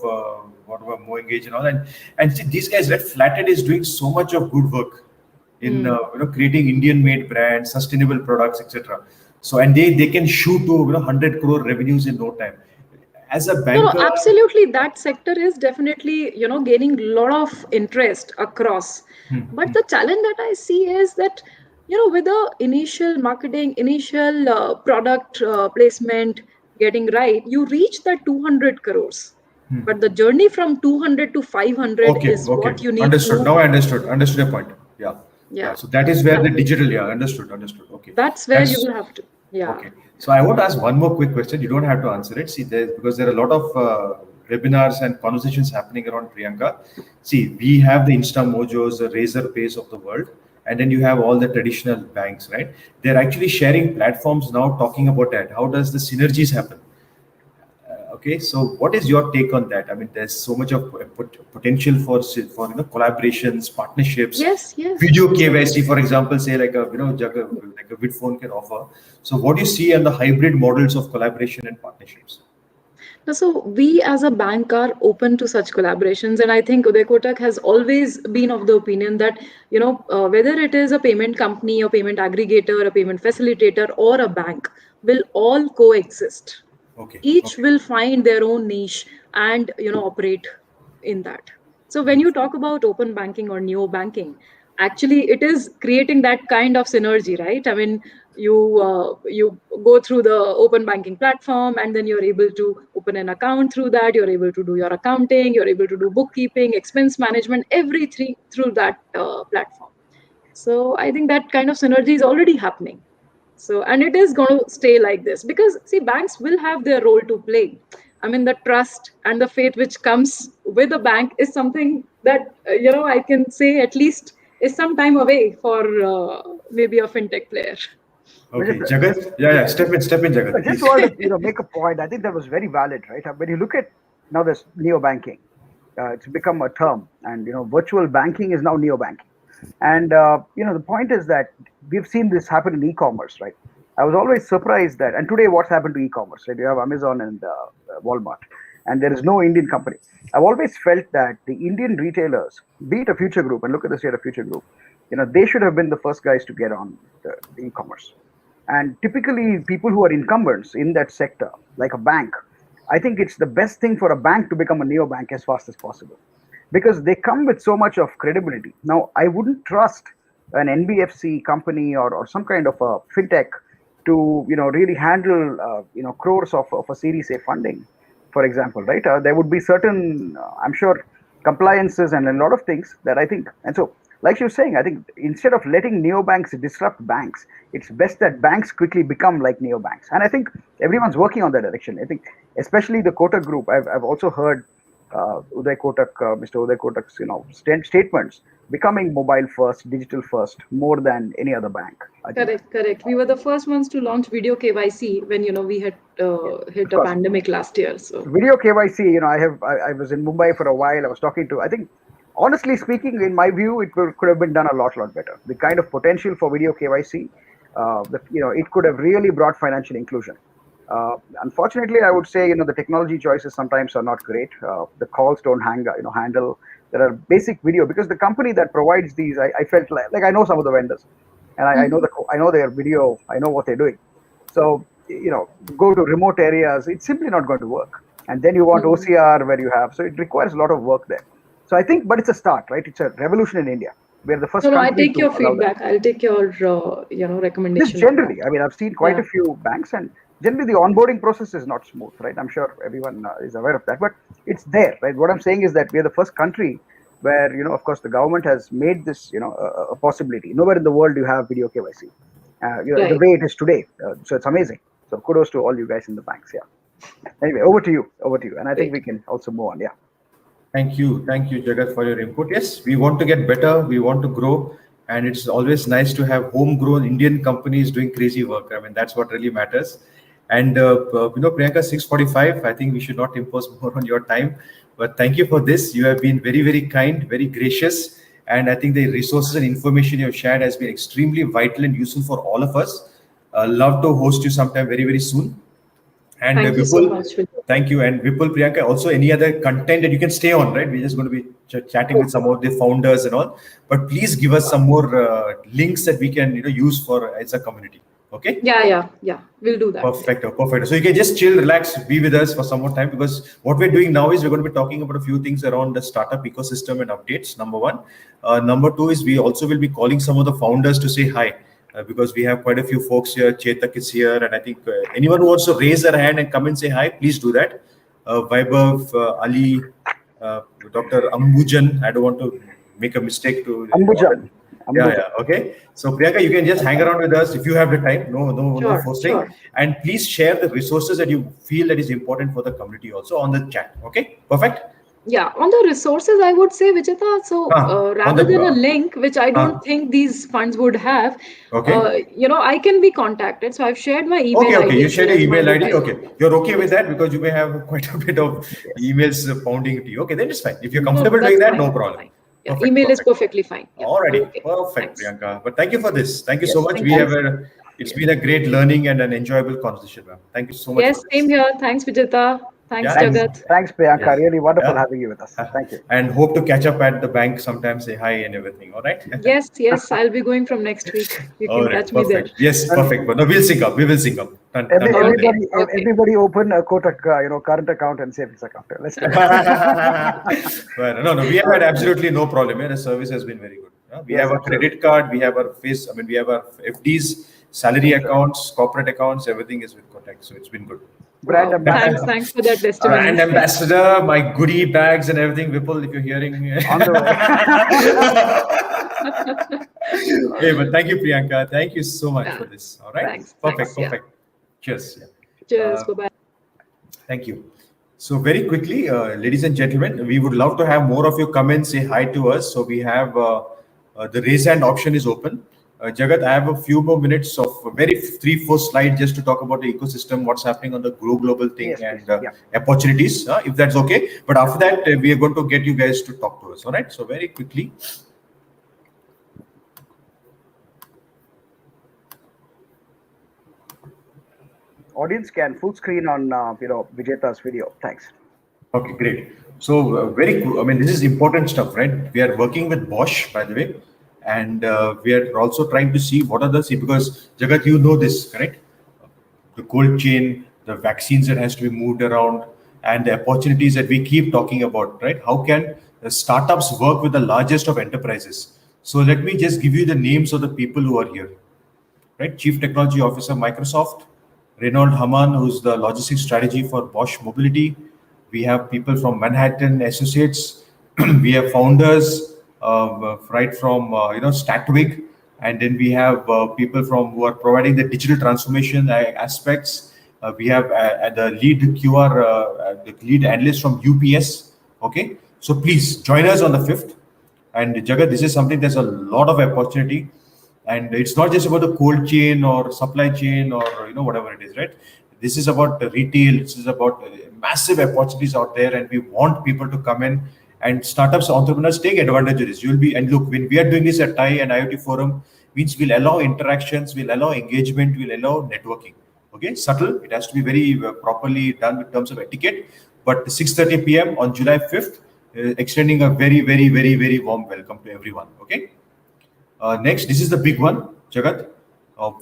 whatever Mo Engage and all, and see, these guys, right? Flathead is doing so much of good work in creating Indian-made brands, sustainable products, etc. So and they can shoot to 100 crore revenues in no time. As a No, banker, absolutely. That sector is definitely, gaining a lot of interest across. But the challenge that I see is that, with the initial marketing, initial product placement getting right, you reach that 200 crores. But the journey from 200 to 500 is okay, what you need understood. to, Now I understood your point. Yeah, yeah. yeah, So that is where yeah. the digital, yeah, understood. Okay, That's where you that's will have to, yeah. okay. So I want to ask one more quick question. You don't have to answer it. See, because there are a lot of webinars and conversations happening around Priyanka. See, we have the Insta Mojos, the Razor Pays of the world, and then you have all the traditional banks, right? They're actually sharing platforms now talking about that. How does the synergies happen? Okay, so what is your take on that? I mean, there's so much of potential for collaborations, partnerships, Yes, yes. video KYC, for example, say like a like a Vidphone can offer. So, what do you see on the hybrid models of collaboration and partnerships? So we as a bank are open to such collaborations, and I think Uday Kotak has always been of the opinion that whether it is a payment company, a payment aggregator, a payment facilitator, or a bank, will all coexist. Okay, Each okay, will find their own niche and operate in that. So when you talk about open banking or neo banking, actually it is creating that kind of synergy, right? I mean, you go through the open banking platform, and then you're able to open an account through that. You're able to do your accounting, you're able to do bookkeeping, expense management, everything through that platform. So I think that kind of synergy is already happening. So, and it is going to stay like this because, see, banks will have their role to play. I mean, the trust and the faith which comes with a bank is something that, I can say at least is some time away for maybe a fintech player. okay. Vijay, Jagat, yeah, step in, I Jagat, just please. wanted to make a point. I think that was very valid, right? When you look at now this neo banking, it's become a term, and virtual banking is now neo banking. And the point is that we've seen this happen in e-commerce, right? I was always surprised that, and today what's happened to e-commerce, right? You have Amazon and Walmart, and there is no Indian company. I've always felt that the Indian retailers, be it a Future Group, and look at the state of Future Group, they should have been the first guys to get on the e-commerce. And typically, people who are incumbents in that sector, like a bank, I think it's the best thing for a bank to become a neo bank as fast as possible because they come with so much of credibility. Now, I wouldn't trust an NBFC company or some kind of a fintech to really handle crores of a Series A funding, for example, right? There would be certain, I'm sure, compliances and a lot of things that I think, and so like you were saying, I think instead of letting neobanks disrupt banks, it's best that banks quickly become like neobanks. And I think everyone's working on that direction. I think especially the Kotak Group. I've also heard Mr. Uday Kotak's statements becoming mobile first, digital first, more than any other bank. I think. Correct, correct. We were the first ones to launch video KYC when we had Yes, hit of a course. pandemic last year. So Video KYC. I was in Mumbai for a while. I was talking to. I think honestly speaking, in my view, it could have been done a lot better. The kind of potential for video KYC, it could have really brought financial inclusion. Unfortunately, I would say the technology choices sometimes are not great. The calls don't handle. There are basic video because the company that provides these, I felt like I know some of the vendors, and I know their video. I know what they're doing. So go to remote areas, it's simply not going to work. And then you want OCR where you have, so it requires a lot of work there. So I think, but it's a start, right? It's a revolution in India. We're the first no, I country take to your allow that. feedback. I'll take your Just recommendation on generally, that. I mean, I've seen quite Yeah. a few banks, and generally the onboarding process is not smooth, right? I'm sure everyone is aware of that, but it's there, right? What I'm saying is that we're the first country where, of course, the government has made this, a possibility. Nowhere in the world do you have video KYC, the Right. way it is today. So it's amazing. So kudos to all you guys in the banks. Yeah. Anyway, over to you. And I think Great. we can also move on. Yeah. Thank you, Jagat, for your input. Yes, we want to get better, we want to grow, and it's always nice to have homegrown Indian companies doing crazy work. I mean, that's what really matters. And Priyanka, 6:45. I think we should not impose more on your time, but thank you for this. You have been very, very kind, very gracious, and I think the resources and information you have shared has been extremely vital and useful for all of us. Love to host you sometime very, very soon. And Thank you so much. thank you. And Vipul, Priyanka, also any other content that you can stay on, right? We're just going to be chatting with some of the founders and all. But please give us some more links that we can use for as a community. Okay? Yeah. We'll do that. Perfect. So you can just chill, relax, be with us for some more time, because what we're doing now is we're going to be talking about a few things around the startup ecosystem and updates. Number one. Number two is we also will be calling some of the founders to say hi. Because we have quite a few folks here. Chetak is here, and I think anyone who wants to raise their hand and come and say hi, please do that. Vaibhav, Ali, Dr. Ambujan. I don't want to make a mistake to Ambujan. Yeah. Okay. So Priyanka, you can just hang around with us if you have the time. No forcing. Sure. And please share the resources that you feel that is important for the community also on the chat. Okay. Perfect. Yeah, on the resources, I would say, Vijetha, so rather than a link, which I don't think these funds would have, I can be contacted. So I've shared my email ID. Okay, you shared your email ID. Okay, you're okay with that because you may have quite a bit of emails pounding to you. Okay, then it's fine. If you're comfortable doing that, no problem. Yeah, email is perfectly fine. Yeah. Alrighty, perfect, Thanks. Priyanka. But thank you for this. Thank you so much. It's been a great learning and an enjoyable conversation, ma'am. Thank you so much. Yes, same here. Thanks, Vijetha. Thanks, Jagat. Thanks, Priyanka. Really wonderful having you with us. Thank you. And hope to catch up at the bank sometime, say hi and everything. All right? Yes. I'll be going from next week. You can catch me there. Yes, perfect. But no, we'll sync up. We will sync up. Everybody open a Kotak, current account and savings account. Let's do it. No. We have had absolutely no problem. The service has been very good. We have a credit card. We have our we have our FDs, salary accounts, corporate accounts. Everything is with Kotak. So it's been good. Brand ambassador. Thanks for that testimony. Brand ambassador, my goodie bags and everything. Vipul, if you're hearing me. On the way. Hey, but thank you, Priyanka. Thank you so much for this. All right. Thanks. Perfect. Cheers. Cheers. Bye-bye. Thank you. So very quickly, ladies and gentlemen, we would love to have more of you come and say hi to us. So we have the raise hand option is open. Jagat, I have a few more minutes of very 3-4 slides just to talk about the ecosystem, what's happening on the global thing and opportunities, if that's okay. But after that, we are going to get you guys to talk to us. All right. So very quickly. Audience can full screen on Vijetha's video. Thanks. Okay, great. So very cool. I mean, this is important stuff, right? We are working with Bosch, by the way. And we are also trying to see what are because Jagat, you know this, correct? The cold chain, the vaccines that has to be moved around, and the opportunities that we keep talking about, right? How can the startups work with the largest of enterprises? So let me just give you the names of the people who are here, right? Chief Technology Officer, Microsoft, Reynold Hamann, who's the logistics strategy for Bosch Mobility. We have people from Manhattan Associates. We have founders. Right from Statwig, and then we have people who are providing the digital transformation aspects. We have the lead QR, the lead analyst from UPS. Okay, so please join us on the 5th. And Jagat, this is something there's a lot of opportunity, and it's not just about the cold chain or supply chain or whatever it is, right? This is about the retail. This is about massive opportunities out there, and we want people to come in. And startups, entrepreneurs take advantage of this. And look, when we are doing this at TIE and IoT Forum, means we'll allow interactions, we'll allow engagement, we'll allow networking. Okay, subtle. It has to be very properly done in terms of etiquette. But 6:30 p.m. on July 5th, extending a very, very, very, very warm welcome to everyone. Okay. Next, this is the big one, Jagat.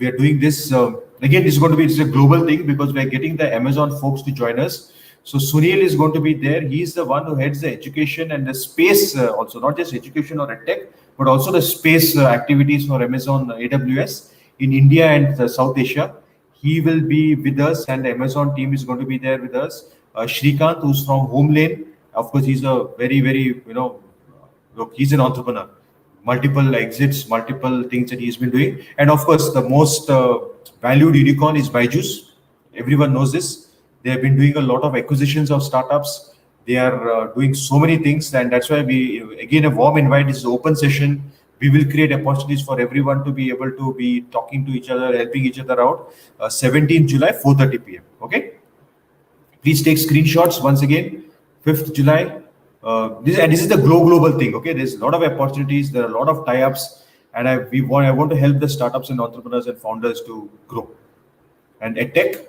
We are doing this again. This is going to be a global thing because we are getting the Amazon folks to join us. So Sunil is going to be there. He's the one who heads the education and the space also, not just education or edtech, but also the space activities for Amazon AWS in India and South Asia. He will be with us, and the Amazon team is going to be there with us. Shrikant, who's from Homelane. Of course, he's a very, very, look, he's an entrepreneur. Multiple exits, multiple things that he's been doing. And of course, the most valued unicorn is Byju's. Everyone knows this. They have been doing a lot of acquisitions of startups. They are doing so many things, and that's why a warm invite. This is an open session. We will create opportunities for everyone to be able to be talking to each other, helping each other out. 17th July, 4:30 p.m. Okay. Please take screenshots once again. 5th July. This is the global thing. Okay. There's a lot of opportunities. There are a lot of tie-ups, and I want to help the startups and entrepreneurs and founders to grow. and edtech.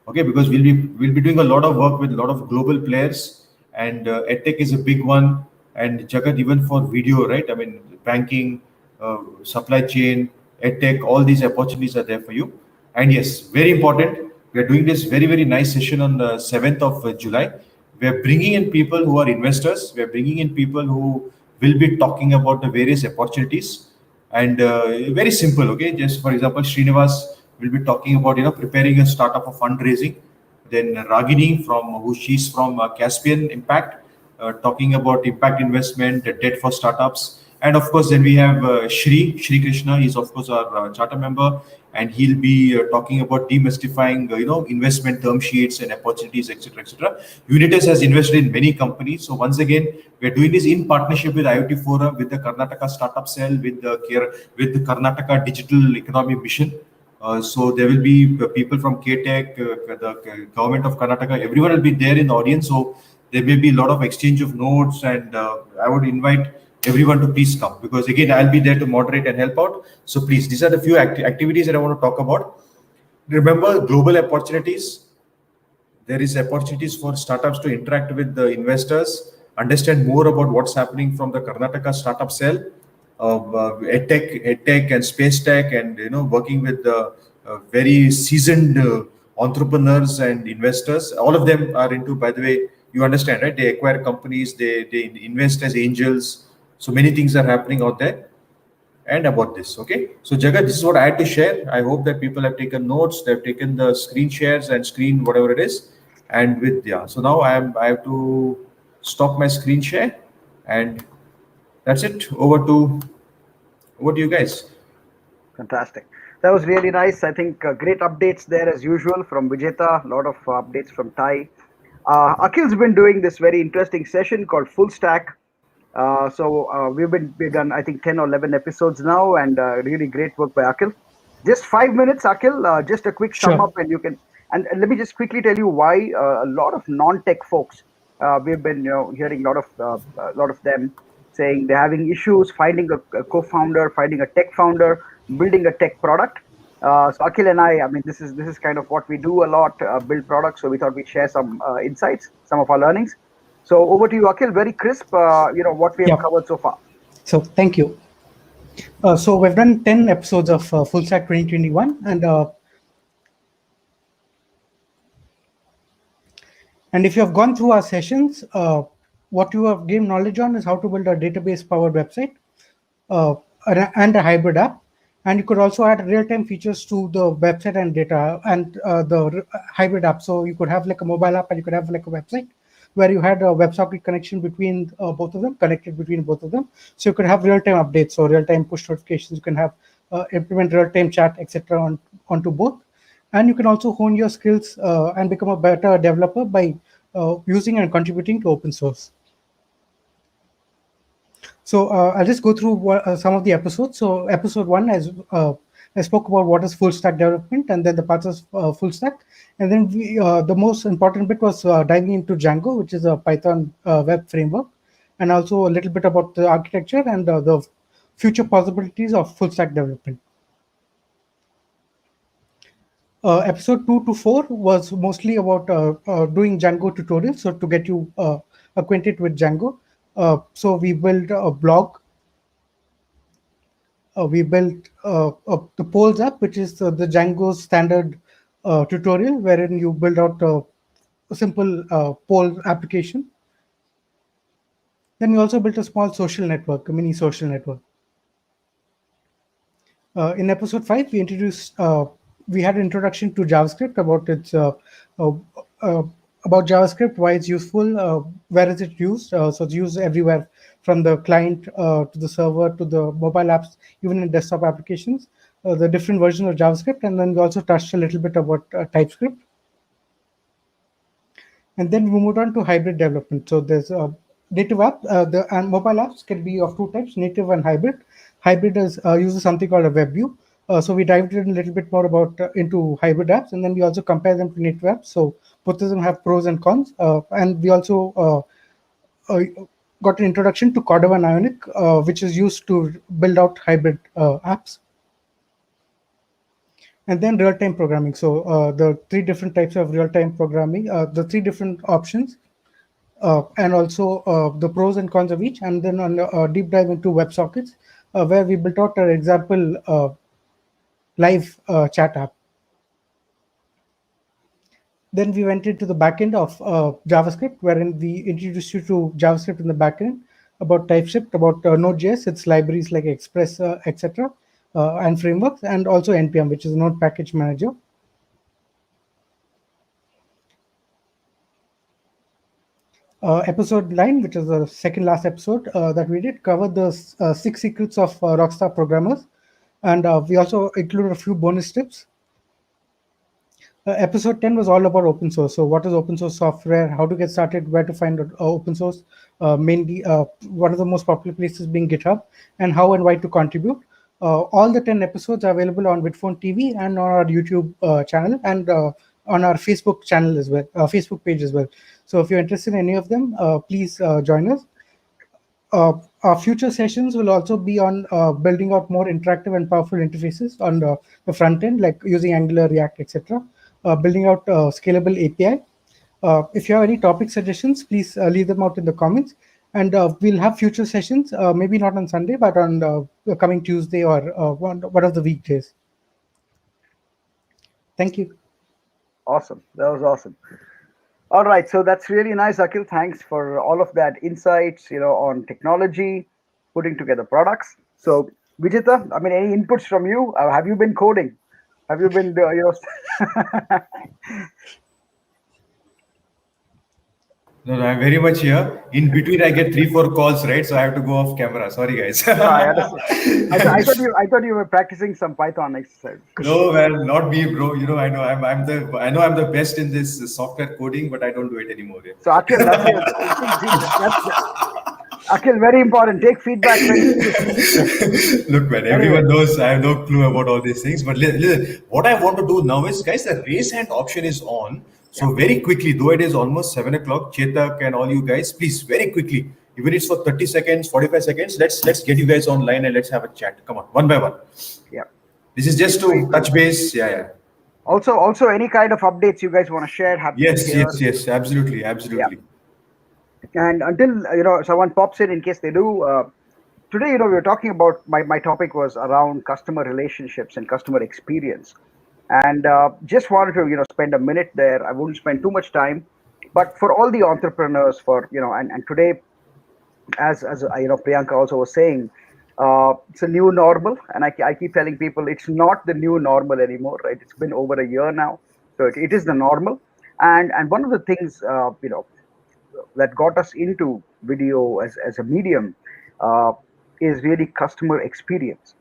Okay, because we'll be doing a lot of work with a lot of global players, and edtech is a big one. And Jagat, even for video, right? I mean, banking, supply chain, edtech, all these opportunities are there for you. And yes, very important. We are doing this very nice session on the 7th of July. We are bringing in people who are investors. We are bringing in people who will be talking about the various opportunities, and very simple. Okay, just for example, Srinivas will be talking about preparing a startup for fundraising. Then Ragini from who she's from Caspian Impact, talking about impact investment, debt for startups. And of course, then we have Shri Krishna. He's of course our charter member, and he'll be talking about demystifying, investment term sheets and opportunities, etc., etc. Unitas has invested in many companies. So once again, we're doing this in partnership with IoT Forum, with the Karnataka Startup Cell, with the Karnataka Digital Economy Mission. So there will be people from KTech, the government of Karnataka. Everyone will be there in the audience. So there may be a lot of exchange of notes, and I would invite everyone to please come, because again, I'll be there to moderate and help out. So please, these are the few activities that I want to talk about. Remember, global opportunities. There is opportunities for startups to interact with the investors, understand more about what's happening from the Karnataka startup cell, edtech and space tech, and working with the very seasoned entrepreneurs and investors. All of them are into, by the way, you understand, right? They acquire companies, they invest as angels. So many things are happening out there. And about this, okay? So Jagat, this is what I had to share. I hope that people have taken notes, they've taken the screen shares and screen whatever it is. And with so now I have to stop my screen share, and that's it. Over to you guys. Fantastic. That was really nice. I think great updates there as usual from Vijetha. A lot of updates from Thai. Akhil's been doing this very interesting session called Full Stack. We've done I think 10 or 11 episodes now, and really great work by Akhil. Just 5 minutes, Akhil. Just a quick sum up, Sure. and you can. And let me just quickly tell you why a lot of non-tech folks, we've been hearing a lot of them saying they're having issues finding a co-founder, finding a tech founder, building a tech product. So Akhil and I mean, this is kind of what we do a lot, build products. So we thought we'd share some insights, some of our learnings. So over to you, Akhil. Very crisp, what we have Yeah. covered so far. So thank you. So we've done 10 episodes of Full Stack 2021, and if you have gone through our sessions, what you have gained knowledge on is how to build a database-powered website uh, and a hybrid app. And you could also add real-time features to the website and data and the hybrid app. So you could have like a mobile app, and you could have like a website where you had a WebSocket connection between both of them, connected between both of them. So you could have real-time updates, so real-time push notifications. You can have implement real-time chat, etc. onto both. And you can also hone your skills and become a better developer by using and contributing to open source. So I'll just go through some of the episodes. So episode 1, as I spoke about what is full stack development, and then the parts of full stack. And then the most important bit was diving into Django, which is a Python web framework, and also a little bit about the architecture and the future possibilities of full stack development. Episode 2 to 4 was mostly about doing Django tutorials, so to get you acquainted with Django. So we built a blog. We built the polls app, which is the Django standard tutorial, wherein you build out a simple poll application. Then we also built a small social network, a mini social network. In episode 5, we had an introduction to JavaScript, uh, uh, about JavaScript, why it's useful, where is it used. So it's used everywhere, from the client to the server to the mobile apps, even in desktop applications, the different versions of JavaScript. And then we also touched a little bit about TypeScript. And then we moved on to hybrid development. So there's a native app, and mobile apps can be of two types, native and hybrid. Hybrid uses something called a web view. So we dived in a little bit more about into hybrid apps, and then we also compare them to native apps. So both of them have pros and cons. And we also got an introduction to Cordova and Ionic, which is used to build out hybrid apps. and then real-time programming. So the three different types of real-time programming, the three different options, and also the pros and cons of each, and then on a deep dive into WebSockets, where we built out an example live chat app. Then we went into the backend of JavaScript, wherein we introduced you to JavaScript in the backend, about TypeScript, about Node.js, its libraries like Express, etc., and frameworks, and also NPM, which is Node Package Manager. Episode 9, which is the second last episode that we did, covered the 6 secrets of Rockstar programmers, and we also included a few bonus tips. Episode 10 was all about open source. So, what is open source software? How to get started? Where to find open source? Mainly, what are the most popular places being GitHub? And how and why to contribute? All the 10 episodes are available on Vidphone TV and on our YouTube channel, and on our Facebook channel as well, Facebook page as well. So, if you're interested in any of them, please join us. Our future sessions will also be on building out more interactive and powerful interfaces on the front end, like using Angular, React, etc. Building out scalable API. If you have any topic suggestions, please leave them out in the comments. And we'll have future sessions, maybe not on Sunday, but on the coming Tuesday or one of the weekdays. Thank you. Awesome. That was awesome. All right, so that's really nice, Akhil. Thanks for all of that insights, on technology, putting together products. So, Vijetha, I mean, any inputs from you? Have you been coding? Have you been, No, no, I'm very much here. In between, I get 3-4 calls, right? So I have to go off camera. Sorry, guys. No, I understand. I thought you were practicing some Python exercise. No, well, not me, bro. I know I'm the best in this software coding, but I don't do it anymore. Yeah. So, Akhil, Akhil, very important. Take feedback very seriously. Look, man, everyone knows I have no clue about all these things. But listen, what I want to do now is, guys, the raise hand option is on. So very quickly, though it is almost 7 o'clock, Chetak and all you guys, please, very quickly, even if it's for 30 seconds, 45 seconds, let's get you guys online and let's have a chat. Come on, one by one. Yeah. This is just to touch base. Yeah. Also, any kind of updates you guys want to share? Happy to hear. Yes, absolutely. And until someone pops in case they do, today we were talking about my topic was around customer relationships and customer experience, and just wanted to spend a minute there. I wouldn't spend too much time, but for all the entrepreneurs, and today, as Priyanka also was saying, it's a new normal, and I keep telling people it's not the new normal anymore, right? It's been over a year now, so it is the normal, and one of the things that got us into video as a medium is really customer experience,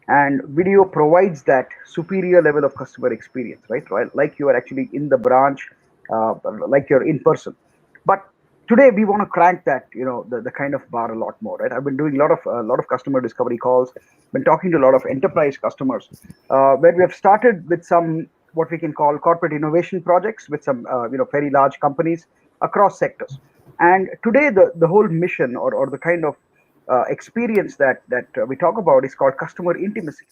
and video provides that superior level of customer experience, right? Like you are actually in the branch, like you're in person. But today we want to crank that, the kind of bar a lot more, right? I've been doing a lot of customer discovery calls, been talking to a lot of enterprise customers, where we have started with some what we can call corporate innovation projects with some very large companies across sectors. And today the whole mission or the kind of experience that we talk about is called customer intimacy.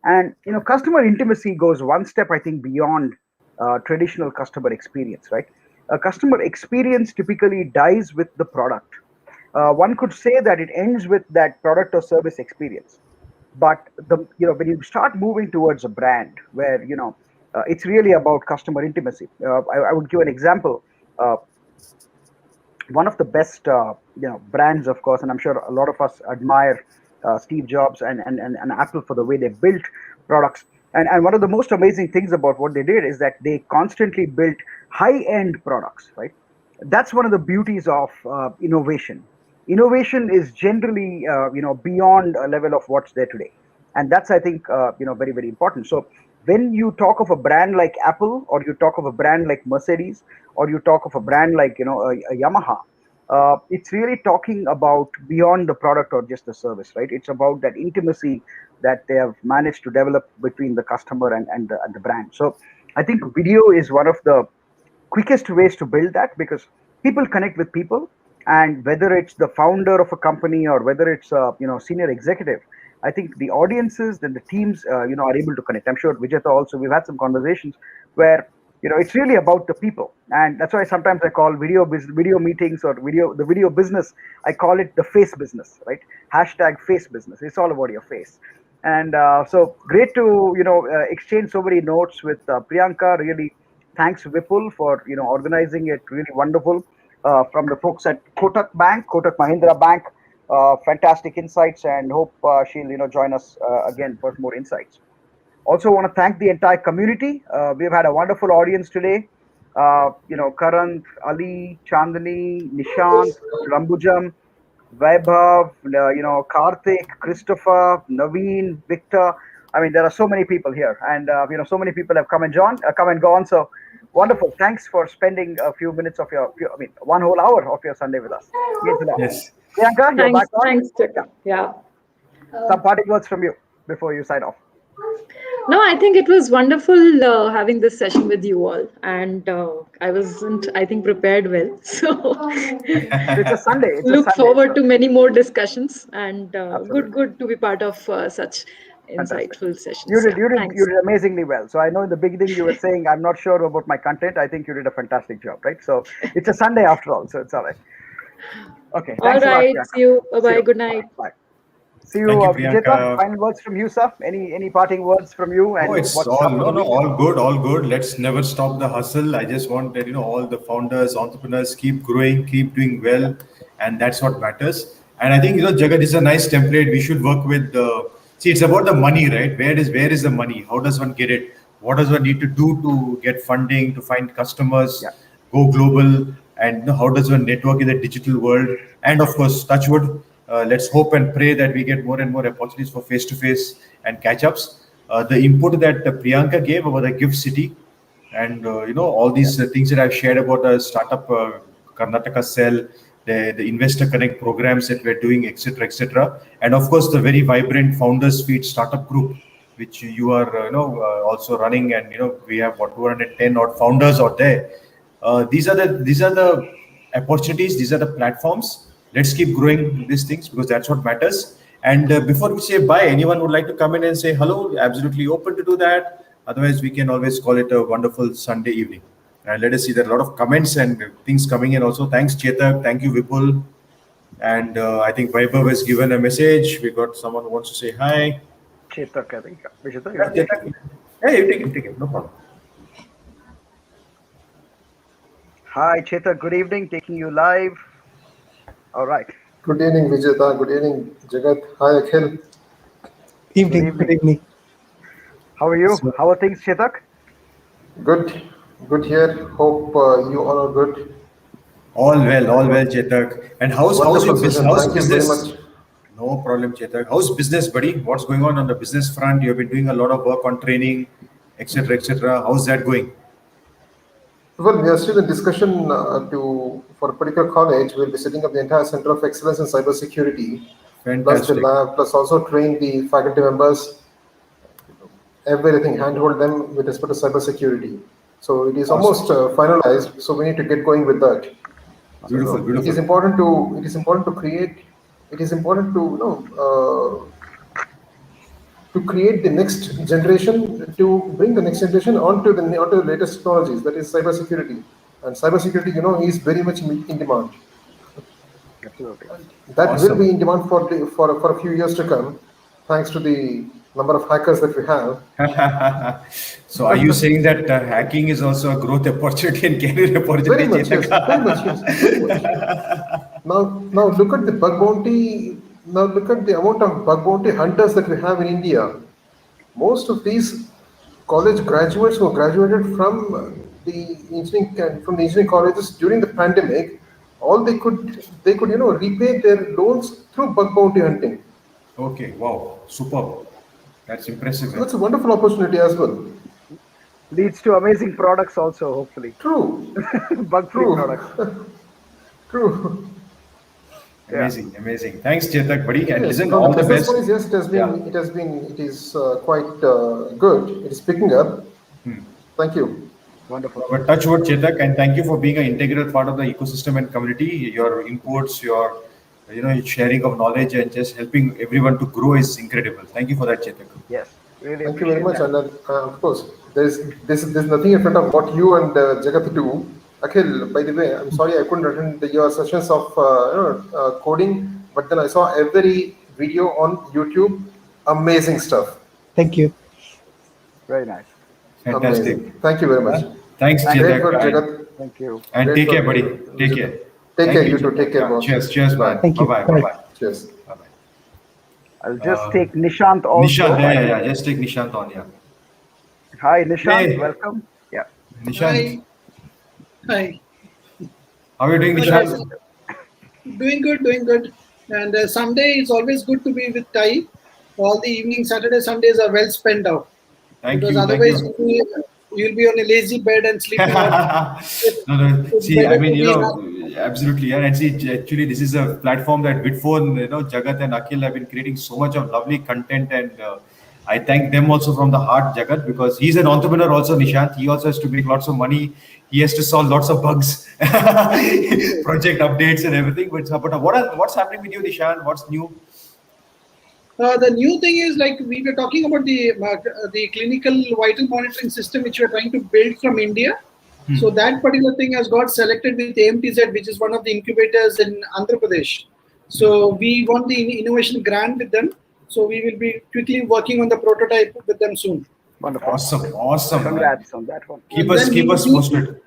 And customer intimacy goes one step, I think, beyond traditional customer experience, right? A customer experience typically dies with the product. One could say that it ends with that product or service experience. But when you start moving towards a brand where it's really about customer intimacy. I would give an example. One of the best brands, of course, and I'm sure a lot of us admire Steve Jobs and Apple for the way they built products. And one of the most amazing things about what they did is that they constantly built high-end products, right? That's one of the beauties of innovation. Innovation is generally beyond a level of what's there today, and that's, I think, very, very important. So when you talk of a brand like Apple, or you talk of a brand like Mercedes, or you talk of a brand like a Yamaha, it's really talking about beyond the product or just the service, right? It's about that intimacy that they have managed to develop between the customer and the brand. So I think video is one of the quickest ways to build that, because people connect with people, and whether it's the founder of a company or whether it's a senior executive, I think the audiences and the teams, are able to connect. I'm sure Vijetha also, we've had some conversations where, it's really about the people. And that's why sometimes I call video meetings or the video business, I call it the face business, right? Hashtag face business. It's all about your face. And so great to, exchange so many notes with Priyanka. Really, thanks Vipul for, organizing it. Really wonderful. From the folks at Kotak Mahindra Bank, fantastic insights, and hope she'll, join us again for more insights. Also, want to thank the entire community. We've had a wonderful audience today. Karan, Ali, Chandani, Nishant, Rambujam, Vaibhav, Karthik, Christopher, Naveen, Victor. I mean, there are so many people here, and so many people have come and gone. So wonderful. Thanks for spending a few minutes of one whole hour of your Sunday with us. Means a lot. Yes. Priyanka, you're back on. Thanks, Jagat. Yeah. Some parting words from you before you sign off. No, I think it was wonderful having this session with you all, and I wasn't, I think, prepared well. So It's a Sunday. It's a look Sunday. forward to many more discussions, and Absolutely. good to be part of such Fantastic. insightful sessions. You did, Yeah, thanks. you did amazingly well. So I know in the beginning you were saying I'm not sure about my content. I think you did a fantastic job, right? So it's a Sunday after all, so it's all right. Okay, All thanks a lot, right. Priyanka. See you. Bye See bye. you. Good night. Bye. See you, Thank you, Vijetha. Priyanka. Final words from you, sir. Any parting words from you? And Oh, it's what's all up for the week? all good, all good. Let's never stop the hustle. I just want that all the founders, entrepreneurs keep growing, keep doing well, and that's what matters. And I think Jagat is a nice template. We should work with. See, it's about the money, right? Where is the money? How does one get it? What does one need to do to get funding, to find customers, Yeah. go global, and how does one network in the digital world? And of course, touch wood. Let's hope and pray that we get more and more opportunities for face-to-face and catch-ups. The input that Priyanka gave about the gift city, and all these things that I've shared about the startup Karnataka cell, the investor connect programs that we're doing, etc., etc., and of course the very vibrant founders feed startup group which you are also running, and we have what 210 odd founders out there. These are the opportunities, these are the platforms. Let's keep growing these things because that's what matters. And before we say bye, anyone would like to come in and say hello? Absolutely open to do that. Otherwise, we can always call it a wonderful Sunday evening. And let us see, there are a lot of comments and things coming in also. Thanks, Chetak. Thank you, Vipul. And I think Vaibhav has given a message. We got someone who wants to say hi. Chetak, I think. Vijetha, you Yeah, want to take Chetak. Hey, you take him, no problem. Hi, Chetak. Good evening. Taking you live. All right. Good evening, Vijetha. Good evening, Jagat. Hi, Akhil. Evening. evening. Good evening. How are you? So- How are things, Chetak? Good. Good here. Hope you all are good. All well, Chetak. And how's your Wonderful business? session. How's Thank you very business? much. No problem, Chetak. How's business, buddy? What's going on the business front? You've been doing a lot of work on training, etc., etc. How's that going? Well, we are still in discussion for a particular college. We'll be setting up the entire Center of Excellence in Cybersecurity, plus the Fantastic. lab, plus also train the faculty members, everything, handhold them with respect to cybersecurity. So it is Awesome. almost finalized. So we need to get going with that. Beautiful, It is beautiful. important to create. It is important to to create the next generation, to bring the next generation onto the latest technologies, that is cybersecurity. And cybersecurity, is very much in demand. Absolutely. That will be Awesome. in demand for a few years to come, thanks to the number of hackers that we have. So are you saying that hacking is also a growth opportunity and career opportunity, Very much, yes. Chetak? Very much, yes. Very much. Now look at the bug bounty. Now look at the amount of bug bounty hunters that we have in India. Most of these college graduates who graduated from the engineering colleges during the pandemic, all they could repay their loans through bug bounty hunting. Okay, wow, superb. That's impressive. So that's a wonderful opportunity as well. Leads to amazing products also, hopefully. True, Bug-free products. true, true. Yeah. Amazing, amazing. Thanks, Chetak, buddy. And Yes, listen, from all the the business best. wise, yes, it is quite good. It is picking up. Thank you. Wonderful. But touch wood, Chetak, and thank you for being an integral part of the ecosystem and community. Your inputs, your sharing of knowledge and just helping everyone to grow is incredible. Thank you for that, Chetak. Yes, really Thank you very appreciate much. that. And of course, there's nothing in front of what you and Jagat do. Akhil, by the way, I'm sorry I couldn't attend your sessions of coding, but then I saw every video on YouTube. Amazing stuff. Thank you. Very nice. Fantastic. Amazing. Thank you very much. Thanks, Great Chetak. work, Jagat. Thank you. And Great take care, work, buddy. Take care. Take care, Thank you too. Chetak. Take care, Yeah, boss. cheers, man. Thank you. Bye-bye. Bye. Bye-bye. Cheers. Bye-bye. I'll just take Nishant also. Nishant, yeah. Just take Nishant on, yeah. Hi, Nishant. Hey. Welcome. Yeah. Nishant, Hi. how are you doing, Okay, Nishant? so doing good. And someday it's always good to be with Ty. All the evening, Saturday, Sundays are well spent out. Thank Because you. otherwise you'll be on a lazy bed and sleeping out. No. It's See, I better mean, to be absolutely, yeah. And see, actually, this is a platform that Vidphone, Jagat and Akhil have been creating so much of lovely content, and I thank them also from the heart, Jagat, because he's an entrepreneur also, Nishant. He also has to make lots of money. He has to solve lots of bugs, project updates and everything. But what's happening with you, Nishant? What's new? The new thing is, like we were talking about the clinical vital monitoring system which we are trying to build from India. So that particular thing has got selected with AMTZ, which is one of the incubators in Andhra Pradesh. So we won the innovation grant with them. So we will be quickly working on the prototype with them soon. Wonderful. Awesome. Congrats on that one. Keep us posted.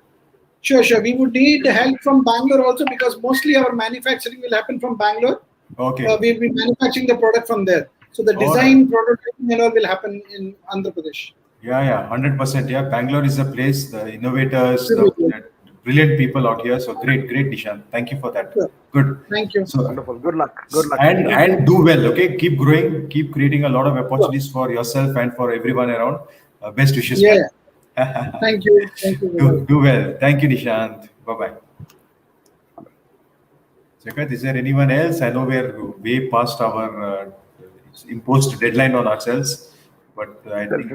Sure. We would need help from Bangalore also, because mostly our manufacturing will happen from Bangalore. Okay. We'll be manufacturing the product from there. So the design, prototyping and all will happen in Andhra Pradesh. Yeah, 100%. Yeah, Bangalore is a place, the innovators, the brilliant people out here. So great, Nishan. Thank you for that. Sure. Good. Thank you. So, Wonderful. Good luck. And do well, okay? Keep growing, keep creating a lot of opportunities for yourself and for everyone around. Best wishes. Yeah. Man. Thank you. Do well. Thank you, Nishant. Bye-bye. Jagat, is there anyone else? I know we're way past our imposed deadline on ourselves, but I think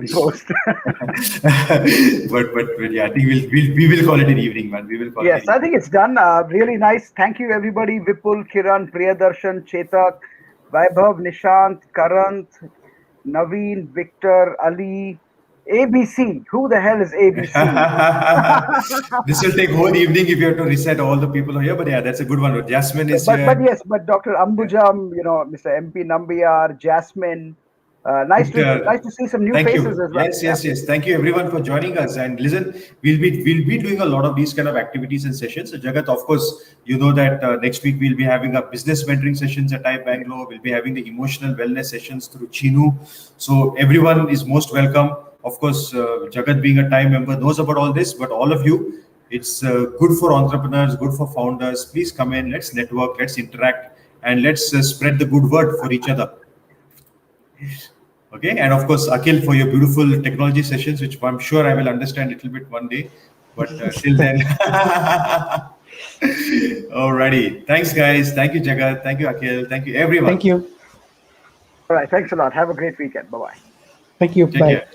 but yeah, I think we will call it an evening, man. We will call Yes, it. I think it's done. Really nice. Thank you, everybody. Vipul, Kiran, Priyadarshan, Chetak, Vaibhav, Nishant, Karant, Naveen, Victor, Ali, ABC. Who the hell is ABC? This will take whole evening if you have to reset all the people here. But yeah, that's a good one. Jasmine is here. But Dr. Ambujam, Mr. MP Nambiar, Jasmine. Nice to see some new faces as well. Yes. Thank you everyone for joining us. And listen, we'll be doing a lot of these kind of activities and sessions. So Jagat, of course, you know that next week we'll be having a business mentoring sessions at Bangalore. We'll be having the emotional wellness sessions through Chinu. So everyone is most welcome. Of course, Jagat being a time member knows about all this, but all of you, it's good for entrepreneurs, good for founders. Please come in, let's network, let's interact, and let's spread the good word for each other. Okay, and of course, Akhil, for your beautiful technology sessions, which I'm sure I will understand a little bit one day, but till then. Alrighty, thanks guys. Thank you, Jagat. Thank you, Akhil. Thank you, everyone. Thank you. All right, thanks a lot. Have a great weekend. Bye-bye. Thank you. Take Bye. care.